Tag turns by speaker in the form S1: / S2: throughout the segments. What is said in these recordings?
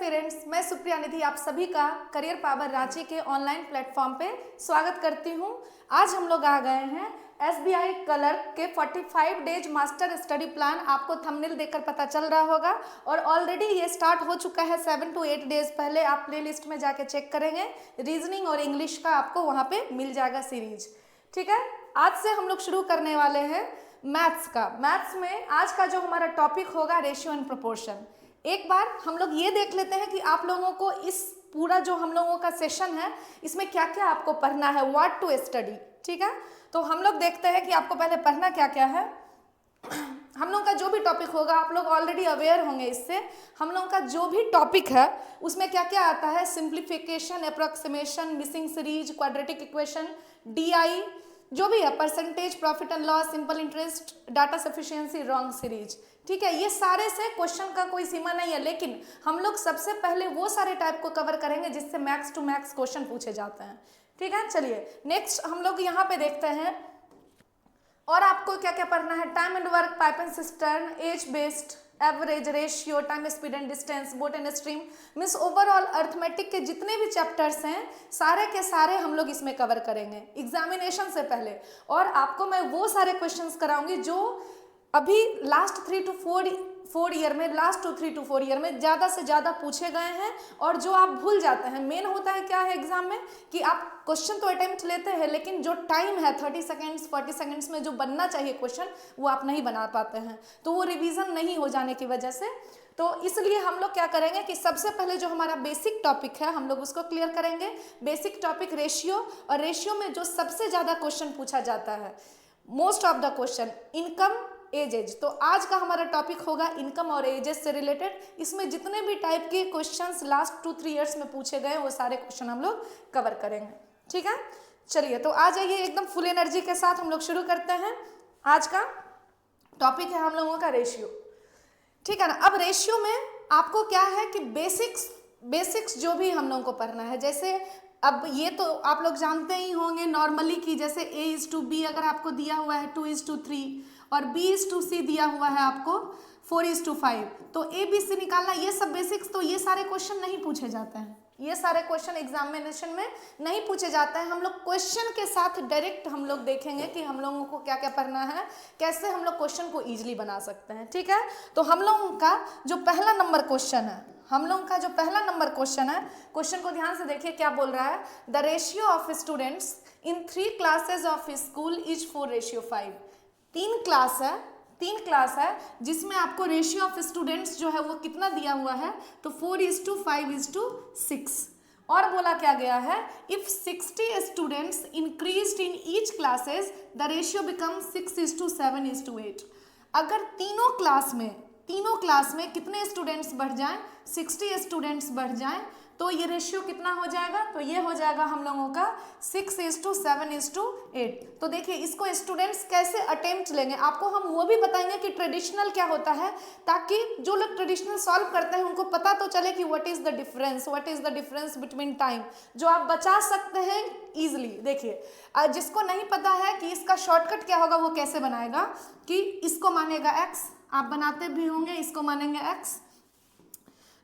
S1: Friends, मैं सुप्रिया निधि आप सभी का करियर पावर रांची के ऑनलाइन प्लेटफॉर्म पे स्वागत करती हूँ। आज हम लोग आ गए हैं एसबीआई क्लर्क के 45 डेज मास्टर स्टडी प्लान। आपको थंबनेल देखकर पता चल रहा होगा और ऑलरेडी ये स्टार्ट हो चुका है 7 to 8 डेज पहले। आप प्लेलिस्ट में जाके चेक करेंगे, रीजनिंग और इंग्लिश का आपको वहाँ पे मिल जाएगा सीरीज। ठीक है, आज से हम लोग शुरू करने वाले हैं मैथ्स का। मैथ्स में आज का जो हमारा टॉपिक होगा रेशियो एंड प्रोपोर्शन। एक बार हम लोग ये देख लेते हैं कि आप लोगों को इस पूरा जो हम लोगों का सेशन है इसमें क्या क्या आपको पढ़ना है, व्हाट टू स्टडी। ठीक है, तो हम लोग देखते हैं कि आपको पहले पढ़ना क्या क्या है। हम लोग का जो भी टॉपिक होगा आप लोग ऑलरेडी अवेयर होंगे इससे। हम लोग का जो भी टॉपिक है उसमें क्या क्या आता है, simplification, approximation, missing series, quadratic equation, DI, जो भी है, percentage, profit and loss, simple interest, data sufficiency, wrong series. ठीक है, ये सारे से क्वेश्चन का कोई सीमा नहीं है, लेकिन हम लोग सबसे पहले वो सारे टाइप को कवर करेंगे जिससे मैक्स टू मैक्स क्वेश्चन पूछे जाते हैं। ठीक है, चलिए नेक्स्ट हम लोग यहाँ पे देखते हैं और आपको क्या क्या पढ़ना है। Time and work, pipe and cistern, age based, average, ratio, time, speed and distance, boat and stream, means overall arithmetic के जितने भी चैप्टर्स हैं सारे के सारे हम लोग इसमें कवर करेंगे एग्जामिनेशन से पहले। और आपको मैं वो सारे क्वेश्चंस कराऊंगी जो अभी लास्ट 3 to 4 ईयर में, लास्ट 2 3 to 4 ईयर में ज़्यादा से ज़्यादा पूछे गए हैं और जो आप भूल जाते हैं। मेन होता है क्या है एग्जाम में कि आप क्वेश्चन तो अटेम्प्ट लेते हैं लेकिन जो टाइम है 30 सेकेंड्स 40 सेकेंड्स में जो बनना चाहिए क्वेश्चन वो आप नहीं बना पाते हैं, तो वो रिवीजन नहीं हो जाने की वजह से। तो इसलिए हम लोग क्या करेंगे कि सबसे पहले जो हमारा बेसिक टॉपिक है हम लोग उसको क्लियर करेंगे। बेसिक टॉपिक रेशियो, और रेशियो में जो सबसे ज़्यादा क्वेश्चन पूछा जाता है, most of the question, income, edges. तो आज का हमारा टॉपिक होगा इनकम और एजेस से रिलेटेड। इसमें जितने भी टाइप के क्वेश्चंस लास्ट 2-3 ईयर्स में पूछे गए वो सारे क्वेश्चन हम लोग कवर करेंगे। ठीक है, चलिए तो आ जाइए एकदम फुल एनर्जी के साथ हम लोग शुरू करते हैं। आज का टॉपिक है हम लोगों का रेशियो। ठीक है ना, अब रेशियो में आपको क्या है कि बेसिक्स जो भी हम लोगों को पढ़ना है, जैसे अब ये तो आप लोग जानते ही होंगे नॉर्मली कि जैसे A:B अगर आपको दिया हुआ है 2:3 और B:C दिया हुआ है आपको 4:5, तो ABC निकालना, ये सब बेसिक्स, तो ये सारे क्वेश्चन नहीं पूछे जाते हैं। ये सारे क्वेश्चन एग्जामिनेशन में नहीं पूछे जाते हैं। हम लोग क्वेश्चन के साथ डायरेक्ट हम लोग देखेंगे कि हम लोगों को क्या क्या पढ़ना है, कैसे हम लोग क्वेश्चन को ईजिली बना सकते हैं। ठीक है, तो हम लोगों का जो पहला नंबर क्वेश्चन है, क्वेश्चन को ध्यान से देखिए क्या बोल रहा है। The ratio of students in 3 classes of school is 4:5। 3 class है जिसमें आपको रेशियो ऑफ स्टूडेंट्स जो है वो कितना दिया हुआ है, तो 4:5:6। और बोला क्या गया है, if 60 students increased in each classes the ratio become 6:7:8। अगर तीनों क्लास में कितने स्टूडेंट्स बढ़ जाएं, 60 स्टूडेंट्स बढ़ जाएं, तो ये रेशियो कितना हो जाएगा, तो ये हो जाएगा हम लोगों का 6:7:8। तो देखिए इसको स्टूडेंट्स कैसे अटेम्प्ट लेंगे, आपको हम वो भी बताएंगे कि ट्रेडिशनल क्या होता है, ताकि जो लोग ट्रेडिशनल सॉल्व करते हैं उनको पता तो चले कि what is the difference between time, जो आप बचा सकते हैं ईजिली। देखिए जिसको नहीं पता है कि इसका शॉर्टकट क्या होगा वो कैसे बनाएगा, कि इसको मानेगा x, आप बनाते भी होंगे, इसको मानेंगे x।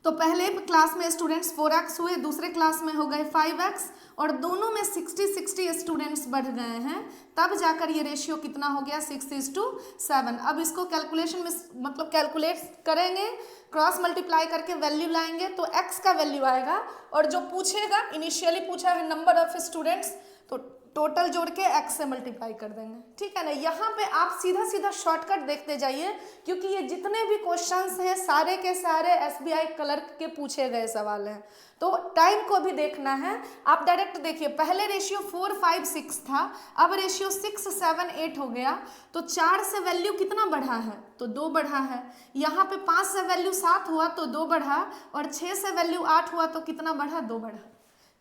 S1: तो पहले क्लास में स्टूडेंट्स 4x हुए, दूसरे क्लास में हो गए 5x, और दोनों में 60 स्टूडेंट्स बढ़ गए हैं, तब जाकर ये रेशियो कितना हो गया 6:7। अब इसको कैलकुलेशन में मतलब कैलकुलेट करेंगे, क्रॉस मल्टीप्लाई करके वैल्यू लाएंगे तो x का वैल्यू आएगा, और जो पूछेगा, इनिशियली पूछा है नंबर ऑफ स्टूडेंट्स, तो टोटल जोड़ के x से मल्टीप्लाई कर देंगे। ठीक है ना, यहाँ पे आप सीधा शॉर्टकट देखते जाइए, क्योंकि ये जितने भी क्वेश्चंस हैं सारे के सारे एसबीआई क्लर्क के पूछे गए सवाल हैं, तो टाइम को भी देखना है। आप डायरेक्ट देखिए, पहले रेशियो 4:5:6 था, अब रेशियो 6:7:8 हो गया, तो 4 से वैल्यू कितना बढ़ा है, तो 2 बढ़ा है। यहाँ पे 5 से वैल्यू 7 हुआ तो 2 बढ़ा, और 6 से वैल्यू 8 हुआ तो कितना बढ़ा, 2 बढ़ा।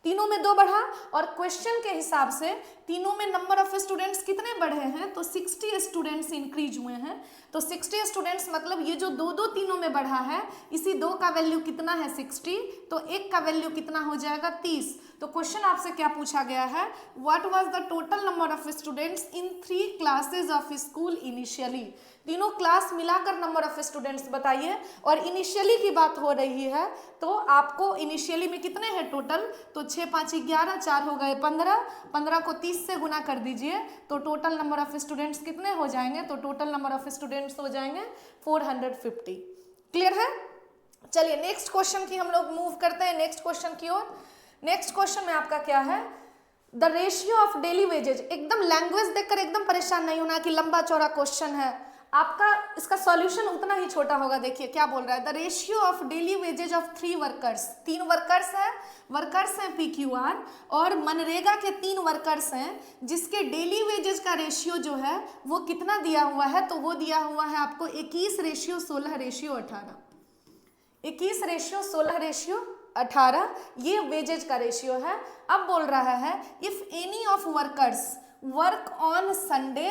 S1: तीनों में 2 बढ़ा, और क्वेश्चन के हिसाब से तीनों में नंबर ऑफ स्टूडेंट्स कितने बढ़े हैं, तो 60 स्टूडेंट्स इंक्रीज हुए हैं। तो 60 स्टूडेंट्स मतलब ये जो 2 तीनों में बढ़ा है, इसी 2 का वैल्यू कितना है 60, तो 1 का वैल्यू कितना हो जाएगा 30। तो क्वेश्चन आपसे क्या पूछा गया है, what was the total number of students in 3 classes of school initially. तीनों क्लास मिलाकर नंबर ऑफ स्टूडेंट्स बताइए। और इनिशियली की बात हो रही है तो आपको इनिशियली में कितने हैं टोटल, तो 6 5 11, 4 हो गए 15, 15 को 30 से गुना कर दीजिए तो टोटल नंबर ऑफ स्टूडेंट्स कितने हो जाएंगे, तो टोटल नंबर ऑफ स्टूडेंट्स हो जाएंगे 450। क्लियर है। चलिए नेक्स्ट क्वेश्चन की हम लोग मूव करते हैं नेक्स्ट क्वेश्चन की ओर। नेक्स्ट क्वेश्चन में आपका क्या है, the ratio of daily wages. एकदम लैंग्वेज देखकर एकदम परेशान नहीं होना कि लंबा चौड़ा क्वेश्चन है, आपका इसका सॉल्यूशन उतना ही छोटा होगा। देखिए क्या बोल रहा है, the ratio of daily wages of 3 workers. 3 workers हैं PQR, और मनरेगा के 3 वर्कर्स हैं जिसके डेली वेजेज का रेशियो जो है वो कितना दिया हुआ है, तो वो दिया हुआ है आपको 21:16:18। 21:16:18 ये वेजेज का रेशियो है। अब बोल रहा है if any of workers work on Sunday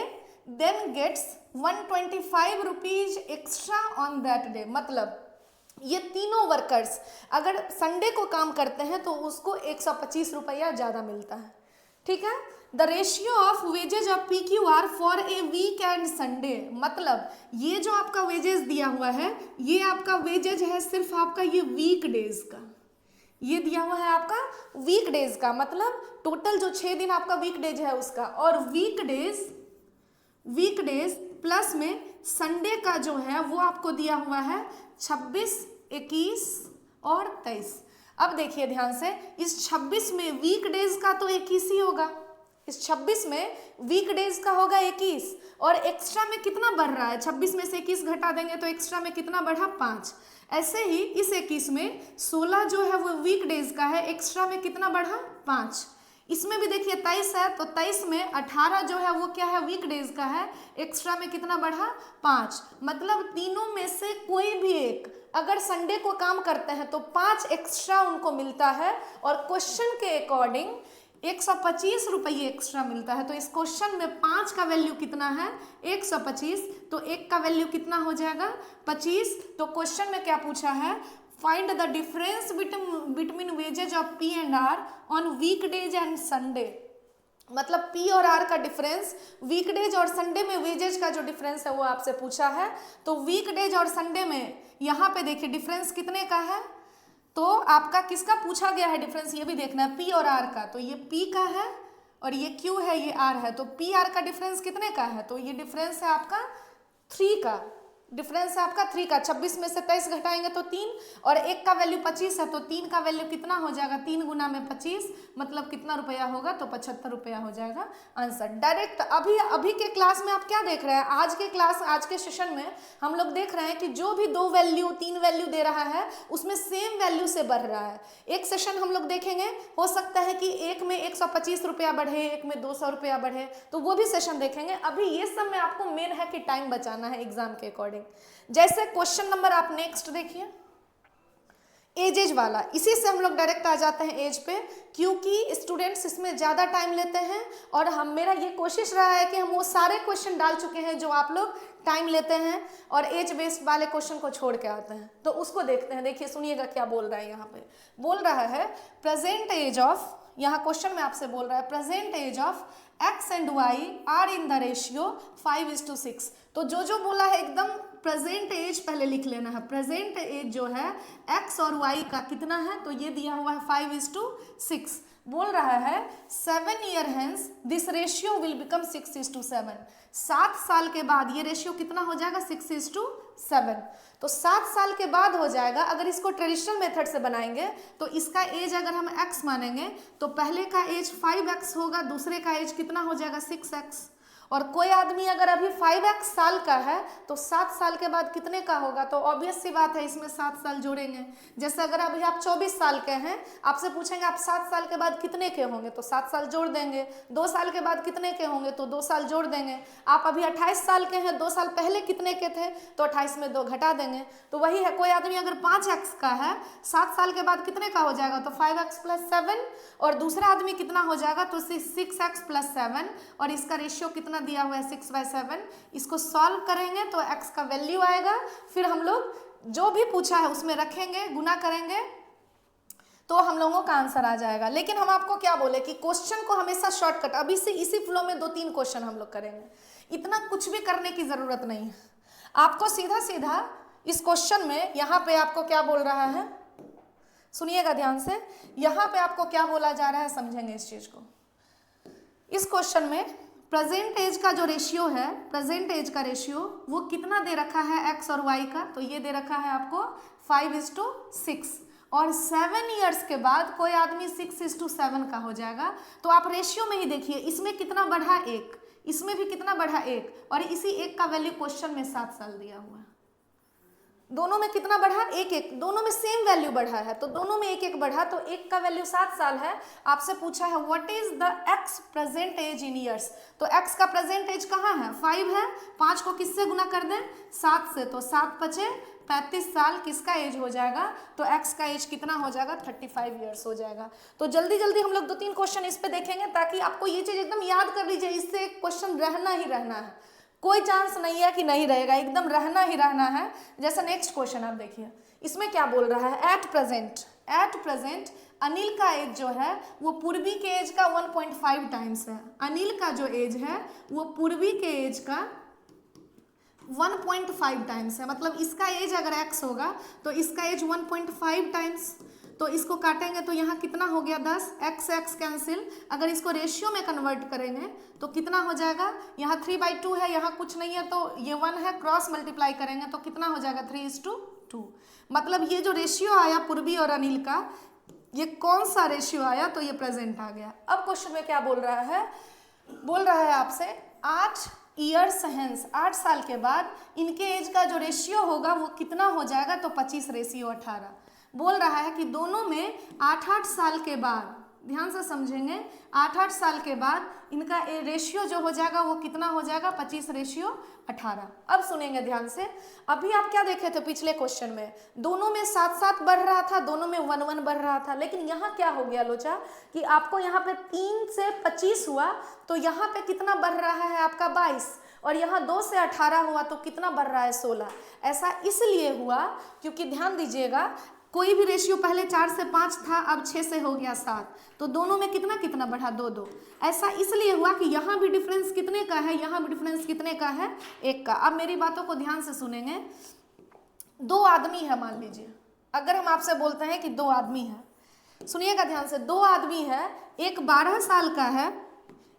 S1: then gets 125 rupees extra on that day. मतलब ये तीनों वर्कर्स अगर संडे को काम करते हैं तो उसको 125 रुपया ज़्यादा मिलता है। ठीक है। The ratio of wages of PQR for a week and Sunday. मतलब ये जो आपका वेजेज दिया हुआ है ये आपका वेजेज है सिर्फ आपका ये वीक डेज का, ये दिया हुआ है आपका वीक डेज का। मतलब टोटल जो 6 दिन आपका वीक डेज है उसका, और वीक डेज प्लस में संडे का जो है वो आपको दिया हुआ है 26, 21 और 23। अब देखिए ध्यान से, इस 26 में वीक डेज का तो 21 ही होगा, इस 26 में वीक डेज का होगा 21, और एक्स्ट्रा में कितना बढ़ रहा है, 26 में से 21 घटा देंगे तो एक्स्ट्रा में कितना बढ़ा 5। ऐसे ही इस 21 में 16 जो है वो वीक डेज का है, एक्स्ट्रा में कितना बढ़ा 5। इसमें भी देखिए 23 है तो 23 में 18 जो है वो क्या है वीक डेज का है, एक्स्ट्रा में कितना बढ़ा 5। मतलब तीनों में से कोई भी एक अगर संडे को काम करते हैं तो 5 एक्स्ट्रा उनको मिलता है, और क्वेश्चन के अकॉर्डिंग 125 रुपये एक्स्ट्रा मिलता है। तो इस क्वेश्चन में 5 का वैल्यू कितना है 125, तो 1 का वैल्यू कितना हो जाएगा 25। तो क्वेश्चन में क्या पूछा है, find the difference between wages of P and R on weekdays and Sunday. मतलब P और R का डिफरेंस, वीकडेज और संडे में वेजेज का जो डिफरेंस है वो आपसे पूछा है। तो वीकडेज और संडे में यहाँ पे देखिए डिफरेंस कितने का है, तो आपका किसका पूछा गया है डिफरेंस ये भी देखना है, P और R का। तो ये P का है और ये Q है, ये R है, तो P R का डिफरेंस कितने का है, तो ये डिफरेंस है आपका 3 का, डिफरेंस है आपका 3 का। 26 में से 23 घटाएंगे तो 3, और 1 का वैल्यू 25 है तो 3 का वैल्यू कितना हो जाएगा, 3 गुना में 25, मतलब कितना रुपया होगा, तो 75 रुपया हो जाएगा आंसर। डायरेक्ट अभी के क्लास में आप क्या देख रहे हैं, आज के सेशन में हम लोग देख रहे हैं कि जो भी 2 वैल्यू 3 वैल्यू दे रहा है उसमें सेम वैल्यू से बढ़ रहा है। एक सेशन हम लोग देखेंगे, हो सकता है कि एक में 125 रुपया बढ़े, एक में 200 रुपया बढ़े, तो वो भी सेशन देखेंगे। अभी ये सब में आपको मेन है कि टाइम बचाना है एग्जाम के अकॉर्डिंग। जैसे क्वेश्चन नंबर आप नेक्स्ट देखिए, एजेज वाला, इसी से हम लोग डायरेक्ट आ जाते हैं एज पे, क्योंकि स्टूडेंट्स इसमें ज़्यादा टाइम लेते हैं, और मेरा ये कोशिश रहा है कि हम वो सारे क्वेश्चन डाल चुके हैं जो आप लोग टाइम लेते हैं और एज बेस्ड वाले क्वेश्चन को छोड़ के आते हैं। तो उसको देखते हैं। देखिए सुनिएगा क्या बोल रहा है, यहाँ पे बोल रहा है प्रेजेंट एज ऑफ, यहाँ क्वेश्चन में आपसे बोल रहा है present age of x and y are in the ratio 5:6। तो जो बोला है एकदम प्रेजेंट एज पहले लिख लेना है। प्रेजेंट एज जो है x और y का कितना है, तो ये दिया हुआ है 5:6। बोल रहा है 7 year hence this ratio will become 6:7। 7 साल के बाद ये रेशियो कितना हो जाएगा 6:7। तो 7 साल के बाद हो जाएगा। अगर इसको ट्रेडिशनल मेथड से बनाएंगे तो इसका एज अगर हम x मानेंगे तो पहले का एज 5x होगा, दूसरे का एज कितना हो जाएगा 6x। और कोई आदमी अगर अभी 5x साल का है तो 7 साल के बाद कितने का होगा, तो ऑब्वियस सी बात है इसमें 7 साल जोड़ेंगे। जैसे अगर अभी आप 24 साल के हैं, आपसे पूछेंगे आप 7 साल के बाद कितने के होंगे, तो 7 साल जोड़ देंगे। 2 साल के बाद कितने के होंगे, तो 2 साल जोड़ देंगे। आप अभी 28 साल के हैं, 2 साल पहले कितने के थे, तो 28 में 2 घटा देंगे। तो वही है, कोई आदमी अगर 5x का है 7 साल के बाद कितने का हो जाएगा, तो 5x + 7, और दूसरा आदमी कितना हो जाएगा, तो 6x + 7, और इसका रेशियो कितना दिया हुआ है 6/7। इसको सॉल्व करेंगे तो x का वैल्यू आएगा, फिर हम लोग जो भी पूछा है उसमें रखेंगे, गुना करेंगे तो हम लोगों का आंसर आ जाएगा। लेकिन हम आपको क्या बोले कि क्वेश्चन को हमेशा शॉर्टकट, अभी से इसी फ्लो में 2-3 क्वेश्चन हम लोग करेंगे, इतना कुछ भी करने की जरूरत नहीं है। आपको सीधा सीधा इस क्वेश्चन में यहाँ पे आपको क्या बोल रहा है, सुनिएगा ध्यान से, यहाँ पे आपको क्या बोला जा रहा है, समझेंगे इस चीज को। इस क्वेश्चन में प्रेजेंट एज का जो रेशियो है, प्रेजेंट एज का रेशियो वो कितना दे रखा है एक्स और वाई का, तो ये दे रखा है आपको 5:6, और 7 ईयर्स के बाद कोई आदमी 6:7 का हो जाएगा। तो आप रेशियो में ही देखिए, इसमें कितना बढ़ा 1, इसमें भी कितना बढ़ा 1, और इसी 1 का वैल्यू क्वेश्चन में 7 साल दिया हुआ है। दोनों में कितना बढ़ा, 1-1, दोनों में सेम वैल्यू बढ़ा है, तो दोनों में 1-1 बढ़ा, तो 1 का वैल्यू 7 साल है। आपसे पूछा है what is the x present age in years, तो एक्स का प्रेजेंट एज कहाँ है, 5 है, 5 को किससे गुना कर दें, 7 से, तो 7×5 = 35 साल किसका एज हो जाएगा, तो एक्स का एज कितना हो जाएगा, 35 ईयर्स हो जाएगा। तो जल्दी जल्दी हम लोग 2-3 क्वेश्चन इस पे देखेंगे, ताकि आपको ये चीज एकदम याद कर लीजिए, इससे एक क्वेश्चन रहना ही रहना है, कोई चांस नहीं है कि नहीं रहेगा, एकदम रहना ही रहना है। जैसे नेक्स्ट क्वेश्चन आप देखिए, इसमें क्या बोल रहा है, एट प्रेजेंट अनिल का एज जो है वो पूर्वी के एज का 1.5 टाइम्स है। अनिल का जो एज है वो पूर्वी के एज का 1.5 टाइम्स है, मतलब इसका एज अगर x होगा तो इसका एज 1.5 टाइम्स, तो इसको काटेंगे तो यहाँ कितना हो गया 10, x कैंसिल, अगर इसको रेशियो में कन्वर्ट करेंगे तो कितना हो जाएगा, यहाँ 3/2 है, यहाँ कुछ नहीं है तो ये 1 है, क्रॉस मल्टीप्लाई करेंगे तो कितना हो जाएगा 3:2। मतलब ये जो रेशियो आया पूर्वी और अनिल का, ये कौन सा रेशियो आया, तो ये प्रेजेंट आ गया। अब क्वेश्चन में क्या बोल रहा है आपसे 8 ईयर्स हेंस, 8 साल के बाद इनके एज का जो रेशियो होगा वो कितना हो जाएगा, तो 25:18। बोल रहा है कि दोनों में 8-8 साल के बाद, ध्यान से समझेंगे, 8-8 साल के बाद इनका रेशियो जो हो जाएगा वो कितना हो जाएगा, 25:18। अब सुनेंगे ध्यान से, अभी आप क्या देखे थे पिछले क्वेश्चन में, दोनों में 7-7 बढ़ रहा था, दोनों में 1-1 बढ़ रहा था, लेकिन यहाँ क्या हो गया लोचा कि आपको यहाँ पे 3 से 25 हुआ, तो यहाँ पे कितना बढ़ रहा है आपका 22, और यहाँ 2 से 18 हुआ तो कितना बढ़ रहा है 16। ऐसा इसलिए हुआ क्योंकि ध्यान दीजिएगा, कोई भी रेशियो पहले 4 से 5 था, अब 6 से हो गया 7, तो दोनों में कितना कितना बढ़ा, 2-2। ऐसा इसलिए हुआ कि यहाँ भी डिफरेंस कितने का है, यहाँ भी डिफरेंस कितने का है, 1 का। अब मेरी बातों को ध्यान से सुनेंगे, 2 आदमी है, मान लीजिए अगर हम आपसे बोलते हैं कि 2 आदमी है, सुनिएगा ध्यान से, 2 आदमी है, एक 12 साल का है,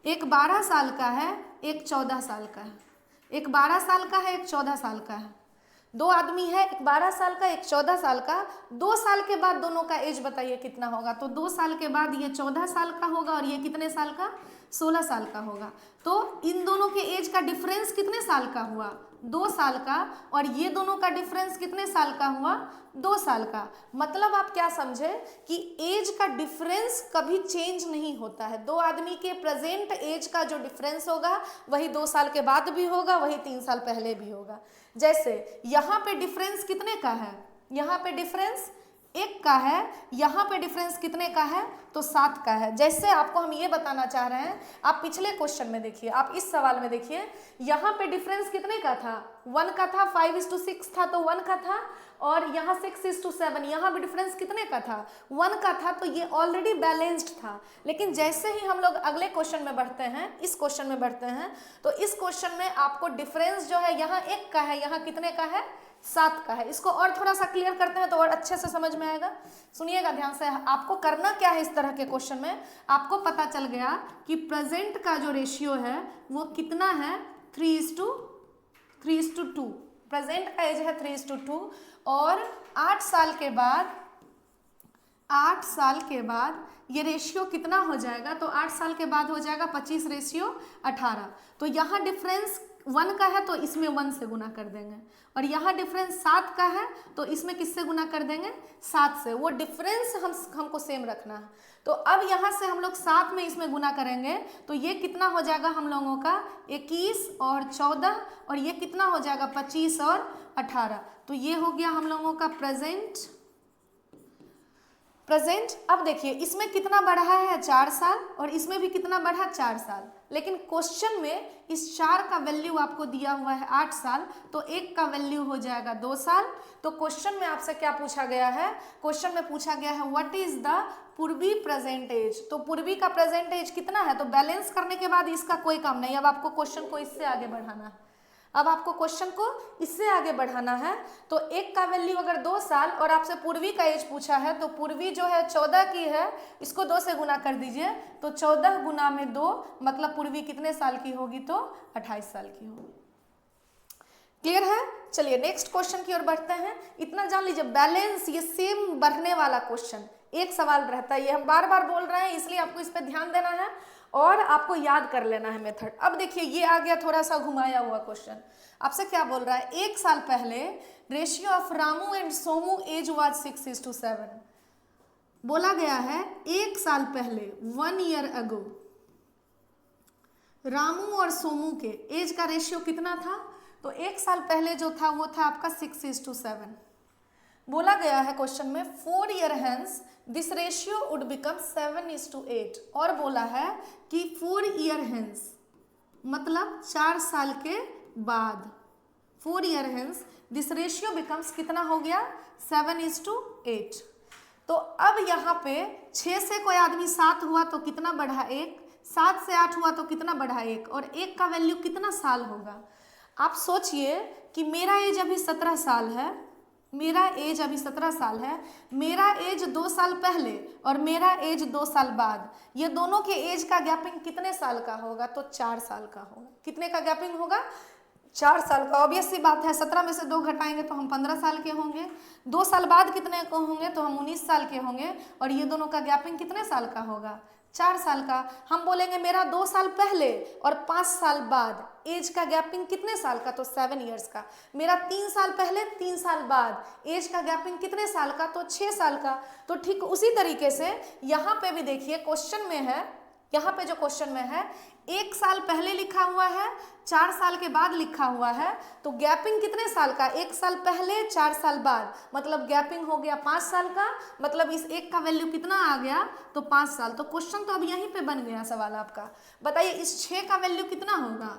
S1: एक 12 साल का है, एक 14 साल का है, एक 12 साल का है, एक 14 साल का है। 2 आदमी है, एक 12 साल का, एक 14 साल का। 2 साल के बाद दोनों का एज बताइए कितना होगा, तो 2 साल के बाद ये 14 साल का होगा और ये कितने साल का, 16 साल का होगा। तो इन दोनों के एज का डिफरेंस कितने साल का हुआ, 2 साल का, और ये दोनों का डिफरेंस कितने साल का हुआ, 2 साल का। मतलब आप क्या समझे कि एज का डिफरेंस कभी चेंज नहीं होता है, 2 आदमी के प्रेजेंट एज का जो डिफरेंस होगा वही 2 साल के बाद भी होगा, वही 3 साल पहले भी होगा। जैसे यहाँ पे डिफरेंस कितने का है, यहाँ पे डिफरेंस 1 का है, यहाँ पे डिफरेंस कितने का है, तो 7 का है। जैसे आपको हम ये बताना चाह रहे हैं, आप पिछले क्वेश्चन में देखिए, आप इस सवाल में देखिए, यहाँ पे डिफरेंस कितने का था, 1 का था, 5:6 था तो 1 का था, और यहाँ 6:7, यहाँ भी डिफरेंस कितने का था, 1 का था, तो ये ऑलरेडी बैलेंस्ड था। लेकिन जैसे ही हम लोग अगले क्वेश्चन में बढ़ते हैं, इस क्वेश्चन में बढ़ते हैं, तो इस क्वेश्चन में आपको डिफरेंस जो है यहाँ 1 का है, यहाँ कितने का है, 7 का है। इसको और थोड़ा सा क्लियर करते हैं तो और अच्छे से समझ में आएगा। सुनिएगा ध्यान से, आपको करना क्या है, इस तरह के क्वेश्चन में आपको पता चल गया कि प्रेजेंट का जो रेशियो है वो कितना है, 3:2। प्रेजेंट का एज है 3:2, और 8 साल के बाद ये रेशियो कितना हो जाएगा, तो 8 साल के बाद हो जाएगा 25:18। तो यहाँ डिफरेंस 1 का है तो इसमें 1 से गुना कर देंगे, और यहाँ डिफरेंस 7 का है तो इसमें किससे गुना कर देंगे, 7 से। वो डिफरेंस हमको सेम रखना है। तो अब यहाँ से हम लोग 7 में इसमें गुना करेंगे तो ये कितना हो जाएगा हम लोगों का, 21 और 14, और ये कितना हो जाएगा 25 और 18। तो ये हो गया हम लोगों का प्रेजेंट। अब देखिए इसमें कितना बढ़ा है, 4 साल, और इसमें भी कितना बढ़ा, 4 साल। लेकिन क्वेश्चन में इस 4 का वैल्यू आपको दिया हुआ है 8 साल, तो 1 का वैल्यू हो जाएगा 2 साल। तो क्वेश्चन में आपसे क्या पूछा गया है, क्वेश्चन में पूछा गया है व्हाट इज द पूर्वी प्रेजेंट एज। तो पूर्वी का प्रेजेंट एज कितना है, तो बैलेंस करने के बाद इसका कोई काम नहीं, अब आपको क्वेश्चन को इससे आगे बढ़ाना है। अब आपको क्वेश्चन को इससे आगे बढ़ाना है। तो एक का वैल्यू अगर 2 साल और आपसे पूर्वी का एज पूछा है, तो पूर्वी जो है 14 की है, इसको 2 से गुना कर दीजिए, तो 14 गुना में 2 मतलब पूर्वी कितने साल की होगी, तो 28 साल की होगी। क्लियर है? चलिए नेक्स्ट क्वेश्चन की ओर बढ़ते हैं। इतना जान लीजिए, बैलेंस ये सेम बढ़ने वाला क्वेश्चन, एक सवाल रहता है, ये हम बार बार बोल रहे हैं, इसलिए आपको इस पर ध्यान देना है और आपको याद कर लेना है मेथड। अब देखिए ये आ गया थोड़ा सा घुमाया हुआ क्वेश्चन। आपसे क्या बोल रहा है, 1 साल पहले ratio of Ramu and Somu age was 6:7। बोला गया है 1 साल पहले, 1 ईयर अगो, रामू और सोमू के एज का रेशियो कितना था, तो 1 साल पहले जो था वो था आपका 6:7। बोला गया है क्वेश्चन में 4 year hence this ratio would become 7:8। और बोला है कि 4 ईयर हेंस मतलब 4 साल के बाद, 4 year hence this ratio becomes कितना हो गया, 7:8। तो अब यहाँ पे 6 से कोई आदमी 7 हुआ तो कितना बढ़ा 1, 7 से 8 हुआ तो कितना बढ़ा 1, और 1 का वैल्यू कितना साल होगा। आप सोचिए कि मेरा एज अभी 17 साल है, मेरा एज अभी 17 साल है, मेरा एज 2 साल पहले और मेरा एज 2 साल बाद, ये दोनों के एज का गैपिंग कितने साल का होगा, तो 4 साल का होगा। कितने का गैपिंग होगा, 4 साल का। ऑब्वियस सी बात है, 17 में से 2 घटाएंगे तो हम 15 साल के होंगे, 2 साल बाद कितने को होंगे, तो हम 19 साल के होंगे, और ये दोनों का गैपिंग कितने साल का होगा, 4 साल का। हम बोलेंगे मेरा 2 साल पहले और 5 साल बाद एज का गैपिंग कितने साल का, तो 7 ईयर्स का। मेरा 3 साल पहले 3 साल बाद एज का गैपिंग कितने साल का, तो 6 साल का। तो ठीक उसी तरीके से यहाँ पे भी देखिए क्वेश्चन में है, यहाँ पे जो क्वेश्चन में है 1 साल पहले लिखा हुआ है, 4 साल के बाद लिखा हुआ है, तो गैपिंग कितने साल का, 1 साल पहले 4 साल बाद, मतलब गैपिंग हो गया 5 साल का, मतलब इस 1 का वैल्यू कितना आ गया, तो 5 साल। तो क्वेश्चन तो अब यहीं पे बन गया सवाल आपका। बताइए इस 6 का वैल्यू कितना होगा,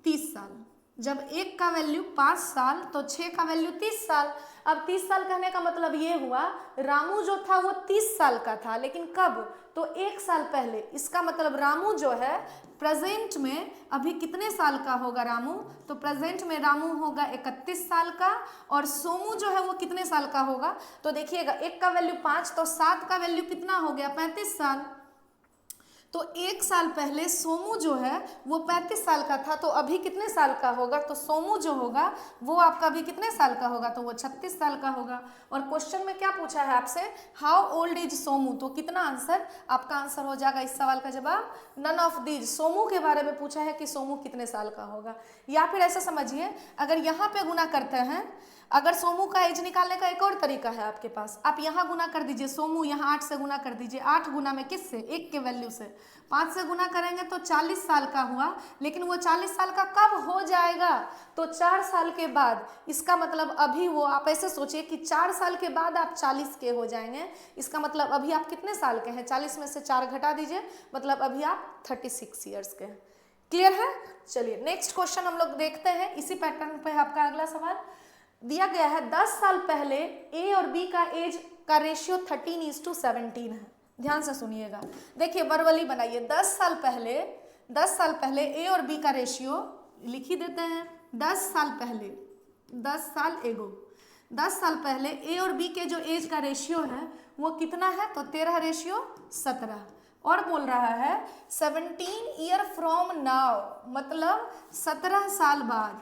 S1: 30 साल। जब 1 का वैल्यू 5 साल तो 6 का वैल्यू 30 साल। अब 30 साल कहने का मतलब ये हुआ, रामू जो था वो 30 साल का था, लेकिन कब, तो 1 साल पहले। इसका मतलब रामू जो है प्रेजेंट में अभी कितने साल का होगा रामू, तो प्रेजेंट में रामू होगा 31 साल का, और सोमू जो है वो कितने साल का होगा, तो देखिएगा 1 का वैल्यू 5, तो 7 का वैल्यू कितना हो गया, 35 साल। तो 1 साल पहले सोमू जो है वो 35 साल का था, तो अभी कितने साल का होगा, तो सोमू जो होगा वो आपका अभी कितने साल का होगा, तो वो 36 साल का होगा। और क्वेश्चन में क्या पूछा है आपसे, हाउ ओल्ड इज सोमू, तो कितना आंसर, आपका आंसर हो जाएगा इस सवाल का जवाब नन ऑफ दीज। सोमू के बारे में पूछा है कि सोमू कितने साल का होगा। या फिर ऐसा समझिए, अगर यहाँ पे गुना करते हैं, अगर सोमू का एज निकालने का एक और तरीका है आपके पास, आप यहाँ गुना कर दीजिए, सोमू यहाँ 8 से गुना कर दीजिए, 8 गुना में किससे, 1 के वैल्यू से, 5 से गुना करेंगे तो 40 साल का हुआ, लेकिन वो 40 साल का कब हो जाएगा, तो 4 साल के बाद। इसका मतलब अभी वो, आप ऐसे सोचिए कि 4 साल के बाद आप 40 के हो जाएंगे, इसका मतलब अभी आप कितने साल के हैं, 40 में से 4 घटा दीजिए, मतलब अभी आप 36 ईयर्स के हैं। क्लियर है? चलिए नेक्स्ट क्वेश्चन हम लोग देखते हैं, इसी पैटर्न पे आपका अगला सवाल दिया गया है। 10 साल पहले ए और बी का एज का रेशियो 13:17 है। ध्यान से सुनिएगा, देखिए वर्बली बनाइए। 10 साल पहले ए और बी का रेशियो लिख ही देते हैं। 10 साल पहले, 10 साल एगो, 10 साल पहले ए और बी के जो एज का रेशियो है वो कितना है, तो 13:17। और बोल रहा है 17 ईयर फ्रॉम नाउ, मतलब 17 साल बाद,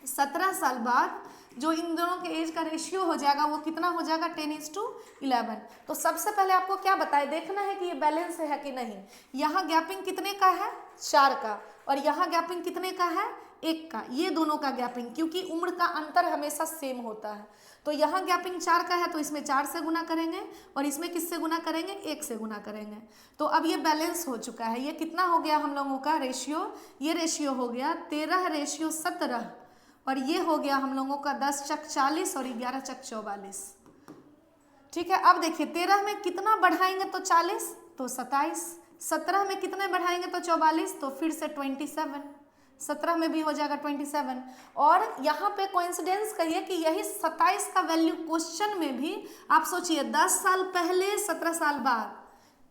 S1: 17 साल बाद जो इन दोनों के एज का रेशियो हो जाएगा वो कितना हो जाएगा, 10:11। तो सबसे पहले आपको क्या बताए, देखना है कि ये बैलेंस है कि नहीं। यहाँ गैपिंग कितने का है, 4 का, और यहाँ गैपिंग कितने का है, 1 का। ये दोनों का गैपिंग, क्योंकि उम्र का अंतर हमेशा सेम होता है, तो यहाँ गैपिंग 4 का है, तो इसमें 4 से गुना करेंगे, और इसमें किससे गुना करेंगे, 1 से गुना करेंगे। तो अब ये बैलेंस हो चुका है। ये कितना हो गया हम लोगों का रेशियो, ये रेशियो हो गया 13:17, और ये हो गया हम लोगों का 10 चक 40 और 11 चक 44। ठीक है, अब देखिए 13 में कितना बढ़ाएंगे तो 40, तो 27, 17 में कितने बढ़ाएंगे तो 44, तो फिर से 27, 17 में भी हो जाएगा 27। और यहाँ पे कोइंसिडेंस कहिए कि यही 27 का वैल्यू क्वेश्चन में भी, आप सोचिए 10 साल पहले 17 साल बाद,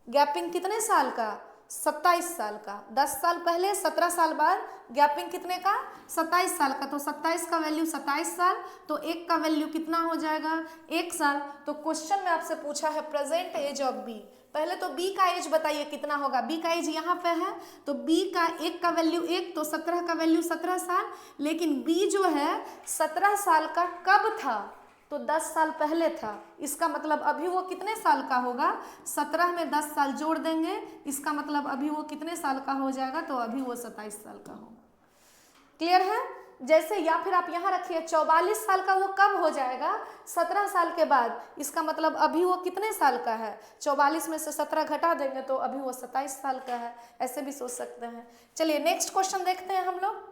S1: गैपिंग कितने साल का, 27 साल का। 10 साल पहले 17 साल बाद, गैपिंग कितने का? 27 साल का। तो 27 का वैल्यू 27 साल, तो 1 का वैल्यू कितना हो जाएगा? 1 साल। तो क्वेश्चन में आपसे पूछा है प्रेजेंट एज ऑफ बी। पहले तो बी का एज बताइए कितना होगा। बी का एज यहाँ पे है, तो बी का 1 का वैल्यू 1, तो 17 का वैल्यू 17 साल। लेकिन बी जो है 17 साल का कब था? तो 10 साल पहले था। इसका मतलब अभी वो कितने साल का होगा? 17 में 10 साल जोड़ देंगे, इसका मतलब अभी वो कितने साल का हो जाएगा? तो अभी वो 27 साल का होगा। क्लियर है? जैसे या फिर आप यहाँ रखिए 44 साल का वो कब हो जाएगा? 17 साल के बाद। इसका मतलब अभी वो कितने साल का है? 44 में से 17 घटा देंगे तो अभी वो 27 साल का है। ऐसे भी सोच सकते हैं। चलिए नेक्स्ट क्वेश्चन देखते हैं हम लोग।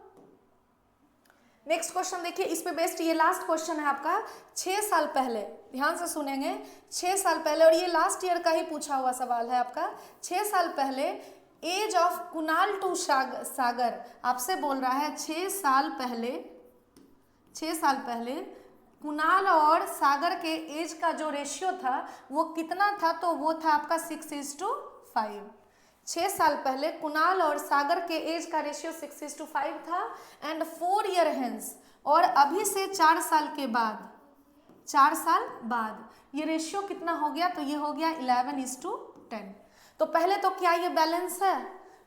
S1: नेक्स्ट क्वेश्चन देखिए, इस पे बेस्ड ये लास्ट क्वेश्चन है आपका। 6 साल पहले, ध्यान से सुनेंगे, 6 साल पहले, और ये लास्ट ईयर का ही पूछा हुआ सवाल है आपका। 6 साल पहले एज ऑफ कुणाल टू सागर, आपसे बोल रहा है 6 साल पहले, 6 साल पहले कुणाल और सागर के एज का जो रेशियो था वो कितना था? तो वो था आपका 6:5। 6 साल पहले कुणाल और सागर के एज का रेशियो 6:5 था। एंड 4 ईयर हेंस, और अभी से 4 साल के बाद, 4 साल बाद ये रेशियो कितना हो गया? तो ये हो गया 11:10। तो पहले तो क्या ये बैलेंस है?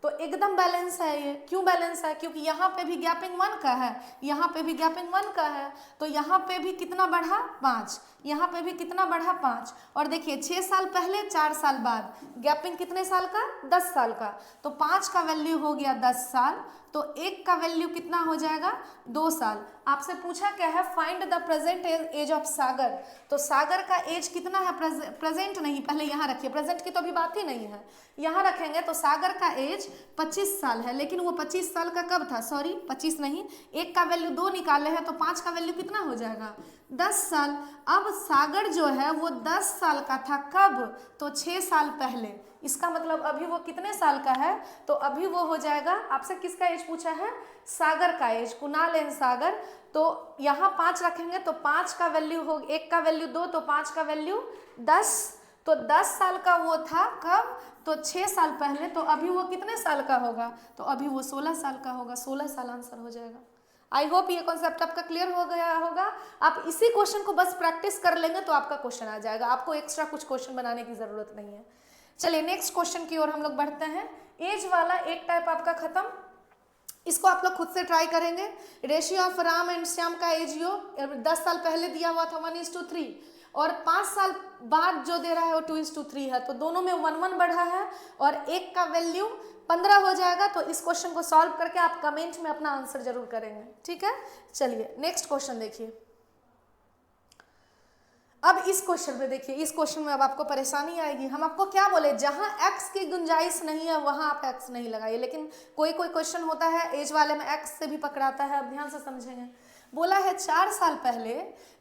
S1: तो एकदम बैलेंस है ये। क्यों बैलेंस है? क्योंकि यहाँ पे भी गैपिंग 1 का है, यहाँ पे भी गैपिंग 1 का है। तो यहाँ पे भी कितना बढ़ा? 5। यहाँ पे भी कितना बढ़ा? 5। और देखिए 6 साल पहले 4 साल बाद, गैपिंग कितने साल का? 10 साल का। तो 5 का वैल्यू हो गया 10 साल, तो 1 का वैल्यू कितना हो जाएगा? 2 साल। आपसे पूछा क्या है? Find the present age of Sagar. तो सागर का एज कितना है? प्रेजेंट नहीं, पहले यहाँ रखिए, प्रेजेंट की तो अभी बात ही नहीं है। यहाँ रखेंगे तो सागर का एज 25 साल है, लेकिन वो 25 साल का कब था? सॉरी 25 नहीं, 1 का वैल्यू 2 निकाले हैं, तो 5 का वैल्यू कितना हो जाएगा? 10 साल। अब सागर जो है वो 10 साल का था कब? तो 6 साल पहले। इसका मतलब अभी वो कितने साल का है? तो अभी वो हो जाएगा, आपसे किसका एज पूछा है? सागर का एज, कुणाल एंड सागर। तो यहाँ 5 रखेंगे तो 5 का वैल्यू हो, 1 का वैल्यू 2, तो 5 का वैल्यू 10। तो 10 साल का वो था कब? तो 6 साल पहले। तो अभी वो कितने साल का होगा? तो अभी वो 16 साल का होगा। 16 साल आंसर हो जाएगा। आई होप ये कॉन्सेप्ट आपका क्लियर हो गया होगा। आप इसी क्वेश्चन को बस प्रैक्टिस कर लेंगे तो आपका क्वेश्चन आ जाएगा, आपको एक्स्ट्रा कुछ क्वेश्चन बनाने की जरूरत नहीं है। चलिए नेक्स्ट क्वेश्चन की ओर हम लोग बढ़ते हैं। एज वाला एक टाइप आपका खत्म, इसको आप लोग खुद से ट्राई करेंगे। Ratio of Ram and Shyam का एज यो 10 साल पहले दिया हुआ था 1:3, और 5 साल बाद जो दे रहा है वो 2:3 है। तो दोनों में 1:1 बढ़ा है, और 1 का वैल्यू 15 हो जाएगा। तो इस क्वेश्चन को सॉल्व करके आप कमेंट में अपना आंसर जरूर करेंगे, ठीक है। चलिए नेक्स्ट क्वेश्चन देखिए। अब इस क्वेश्चन में देखिए, इस क्वेश्चन में अब आपको परेशानी आएगी। हम आपको क्या बोले, जहां x की गुंजाइश नहीं है वहां आप x नहीं लगाइए। लेकिन कोई कोई क्वेश्चन होता है एज वाले में x से भी पकड़ाता है। अब ध्यान से समझेंगे। बोला है 4 साल पहले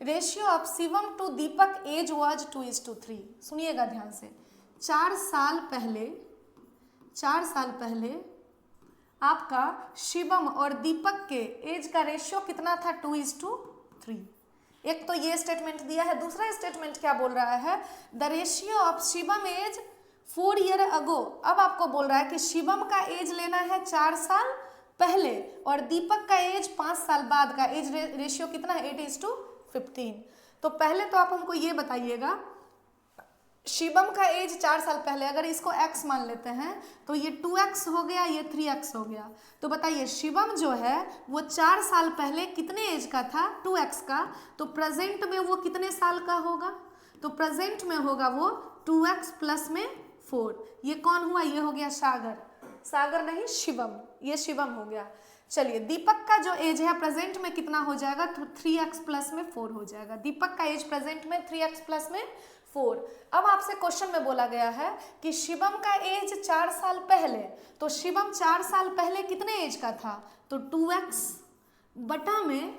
S1: ratio of Shivam to Deepak age was 2:3। सुनिएगा ध्यान से। 4 साल पहले, 4 साल पहले आपका शिवम और दीपक के एज का रेशियो कितना था? 2:3। एक तो ये स्टेटमेंट दिया है। दूसरा स्टेटमेंट क्या बोल रहा है? The ratio of Shivam age 4 year ago. अब आपको बोल रहा है कि शिवम का एज लेना है 4 साल पहले, और दीपक का एज 5 साल बाद का। एज रेशियो कितना है? 8:15। तो पहले तो आप हमको ये बताइएगा, शिवम का एज 4 साल पहले, अगर इसको x मान लेते हैं तो ये 2x हो गया, ये 3x हो गया। तो बताइए शिवम जो है वो 4 साल पहले कितने एज का था? 2x का। तो प्रेजेंट में वो कितने साल का होगा? तो प्रेजेंट में होगा वो 2x प्लस में 4। ये कौन हुआ? ये हो गया सागर। सागर नहीं, शिवम। ये शिवम हो गया। चलिए दीपक का जो एज है प्रेजेंट में कितना हो जाएगा? तो 3x प्लस में 4 हो जाएगा। दीपक का एज प्रेजेंट में 3x प्लस में 4। अब आपसे क्वेश्चन में बोला गया है कि शिवम का एज 4 साल पहले, तो शिवम 4 साल पहले कितने एज का था? तो 2x बटा में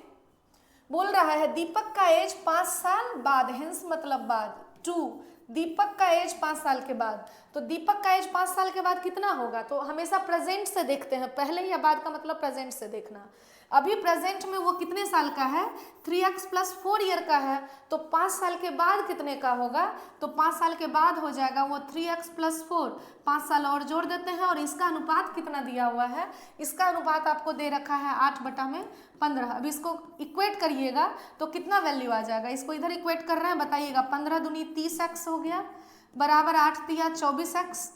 S1: बोल रहा है दीपक का एज 5 साल बाद, हेंस मतलब बाद 2, दीपक का एज 5 साल के बाद। तो दीपक का एज 5 साल के बाद कितना होगा? तो हमेशा प्रेजेंट से देखते हैं, पहले या बाद का मतलब प्रेजेंट से देखना। अभी प्रेजेंट में वो कितने साल का है, 3x प्लस 4 ईयर का है, तो 5 साल के बाद कितने का होगा, तो 5 साल के बाद हो जाएगा वो 3x प्लस 4, 5 साल और जोड़ देते हैं। और इसका अनुपात कितना दिया हुआ है, इसका अनुपात आपको दे रखा है 8/15। अब इसको इक्वेट करिएगा तो कितना वैल्यू आ जाएगा, इसको इधर इक्वेट कर रहे हैं, बताइएगा। 15 दूनी 30x हो गया, बराबर 8 तिया 24x,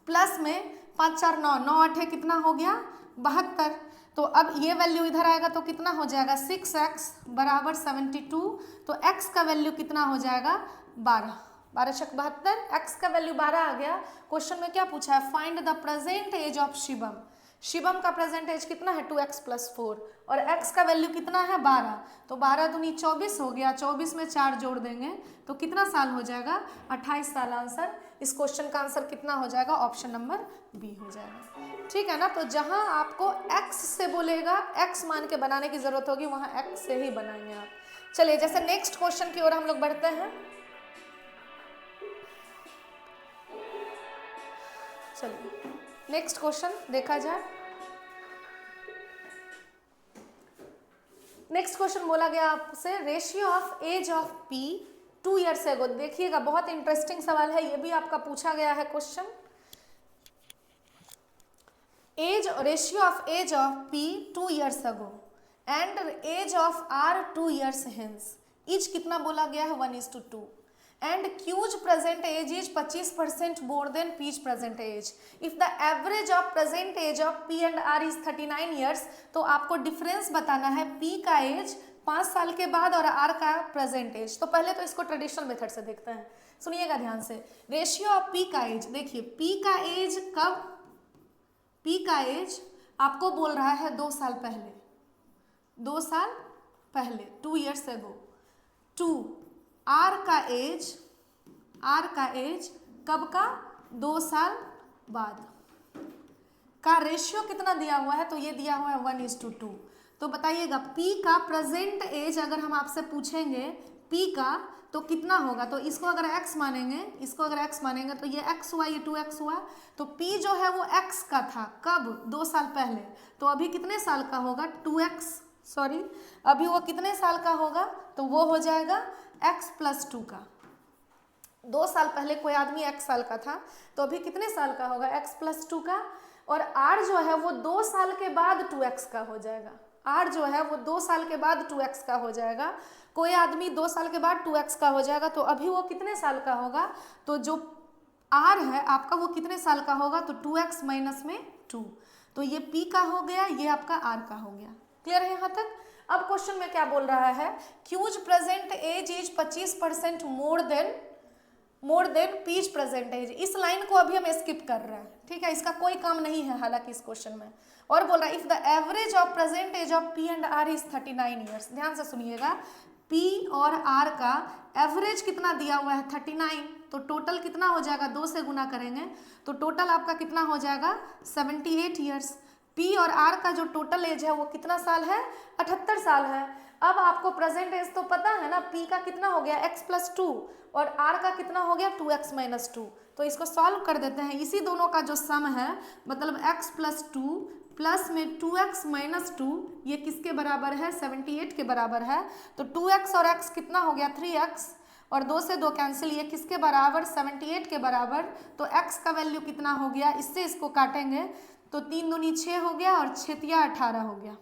S1: प्लस में 5 4 9, 9 8 कितना हो गया 72। तो अब ये वैल्यू इधर आएगा तो कितना हो जाएगा 6x बराबर 72। तो x का वैल्यू कितना हो जाएगा 12, 12 छक 72, x का वैल्यू 12 आ गया। क्वेश्चन में क्या पूछा है, find the present age of Shivam. Shivam का प्रेजेंट एज कितना है 2x प्लस 4 और x का वैल्यू कितना है 12, तो 12 दूनी 24 हो गया, 24 में 4 जोड़ देंगे तो कितना साल हो जाएगा 28 साल। आंसर, इस क्वेश्चन का आंसर कितना हो जाएगा, ऑप्शन नंबर बी हो जाएगा। ठीक है ना। तो जहां आपको x से बोलेगा, x मान के बनाने की जरूरत होगी, वहां x से ही बनाएंगे आप। चलिए जैसे नेक्स्ट क्वेश्चन की ओर हम लोग बढ़ते हैं। चलिए नेक्स्ट क्वेश्चन देखा जाए। नेक्स्ट क्वेश्चन बोला गया आपसे, ratio of age of p 2 years ago. देखिएगा बहुत इंटरेस्टिंग सवाल है, ये भी आपका पूछा गया है question. Age, ratio of age of p 2 years ago and age of r 2 years hence is कितना बोला गया है 1:2 and Q's present age is 25% more than P's present age. If the average of present age of p and r is 39 years, तो आपको difference बताना है p का age 5 साल के बाद और r का प्रेजेंट एज। तो पहले तो इसको ट्रेडिशनल मेथड से देखते हैं, सुनिएगा ध्यान से। रेशियो ऑफ p का एज, देखिए p का एज कब, p का एज आपको बोल रहा है 2 साल पहले, 2 साल पहले 2 ईयर्स एगो। 2 r का एज, r का एज कब का, 2 साल बाद का। रेशियो कितना दिया हुआ है, तो ये दिया हुआ है 1:2। तो बताइएगा p का प्रेजेंट एज अगर हम आपसे पूछेंगे p का तो कितना होगा, तो इसको अगर x मानेंगे, इसको अगर x मानेंगे तो ये x हुआ, ये 2x हुआ। तो p जो है वो x का था कब, 2 साल पहले, तो अभी कितने साल का होगा 2x, सॉरी अभी वो कितने साल का होगा, तो वो हो जाएगा x प्लस 2 का। 2 साल पहले कोई आदमी x साल का था, तो अभी कितने साल का होगा x प्लस 2 का। और r जो है वो 2 साल के बाद 2x का हो जाएगा, r जो है वो 2 साल के बाद 2x का हो जाएगा। कोई आदमी 2 साल के बाद 2x का हो जाएगा, तो अभी वो कितने साल का होगा, तो जो r है आपका वो कितने साल का होगा, तो 2x माइनस में 2, तो ये p का हो गया, ये आपका r का हो गया। क्लियर है यहाँ तक। अब क्वेश्चन में क्या बोल रहा है, Q's present age is 25% more than P's present age. इस लाइन को अभी हम स्किप कर रहे हैं, ठीक है, इसका कोई काम नहीं है हालांकि इस क्वेश्चन में। और बोल रहा है if the average of present age of p and r is 39 years. ध्यान से सुनिएगा, p और r का एवरेज कितना दिया हुआ है 39, तो टोटल कितना हो जाएगा, 2 से गुना करेंगे तो टोटल आपका कितना हो जाएगा 78 ईयर्स। p और r का जो टोटल एज है वो कितना साल है, 78 साल है। अब आपको प्रेजेंट एज तो पता है ना, p का कितना हो गया x प्लस 2 और r का कितना हो गया 2x माइनस 2। तो इसको सॉल्व कर देते हैं, इसी दोनों का जो सम है मतलब x प्लस 2 प्लस में 2x माइनस 2, ये किसके बराबर है 78 के बराबर है। तो 2x और x कितना हो गया 3x और 2 से 2 कैंसिल, ये किसके बराबर 78 के बराबर। तो x का वैल्यू कितना हो गया, इससे इसको काटेंगे तो 3 दूनी 6 हो गया और 6 तिया 18 हो गया,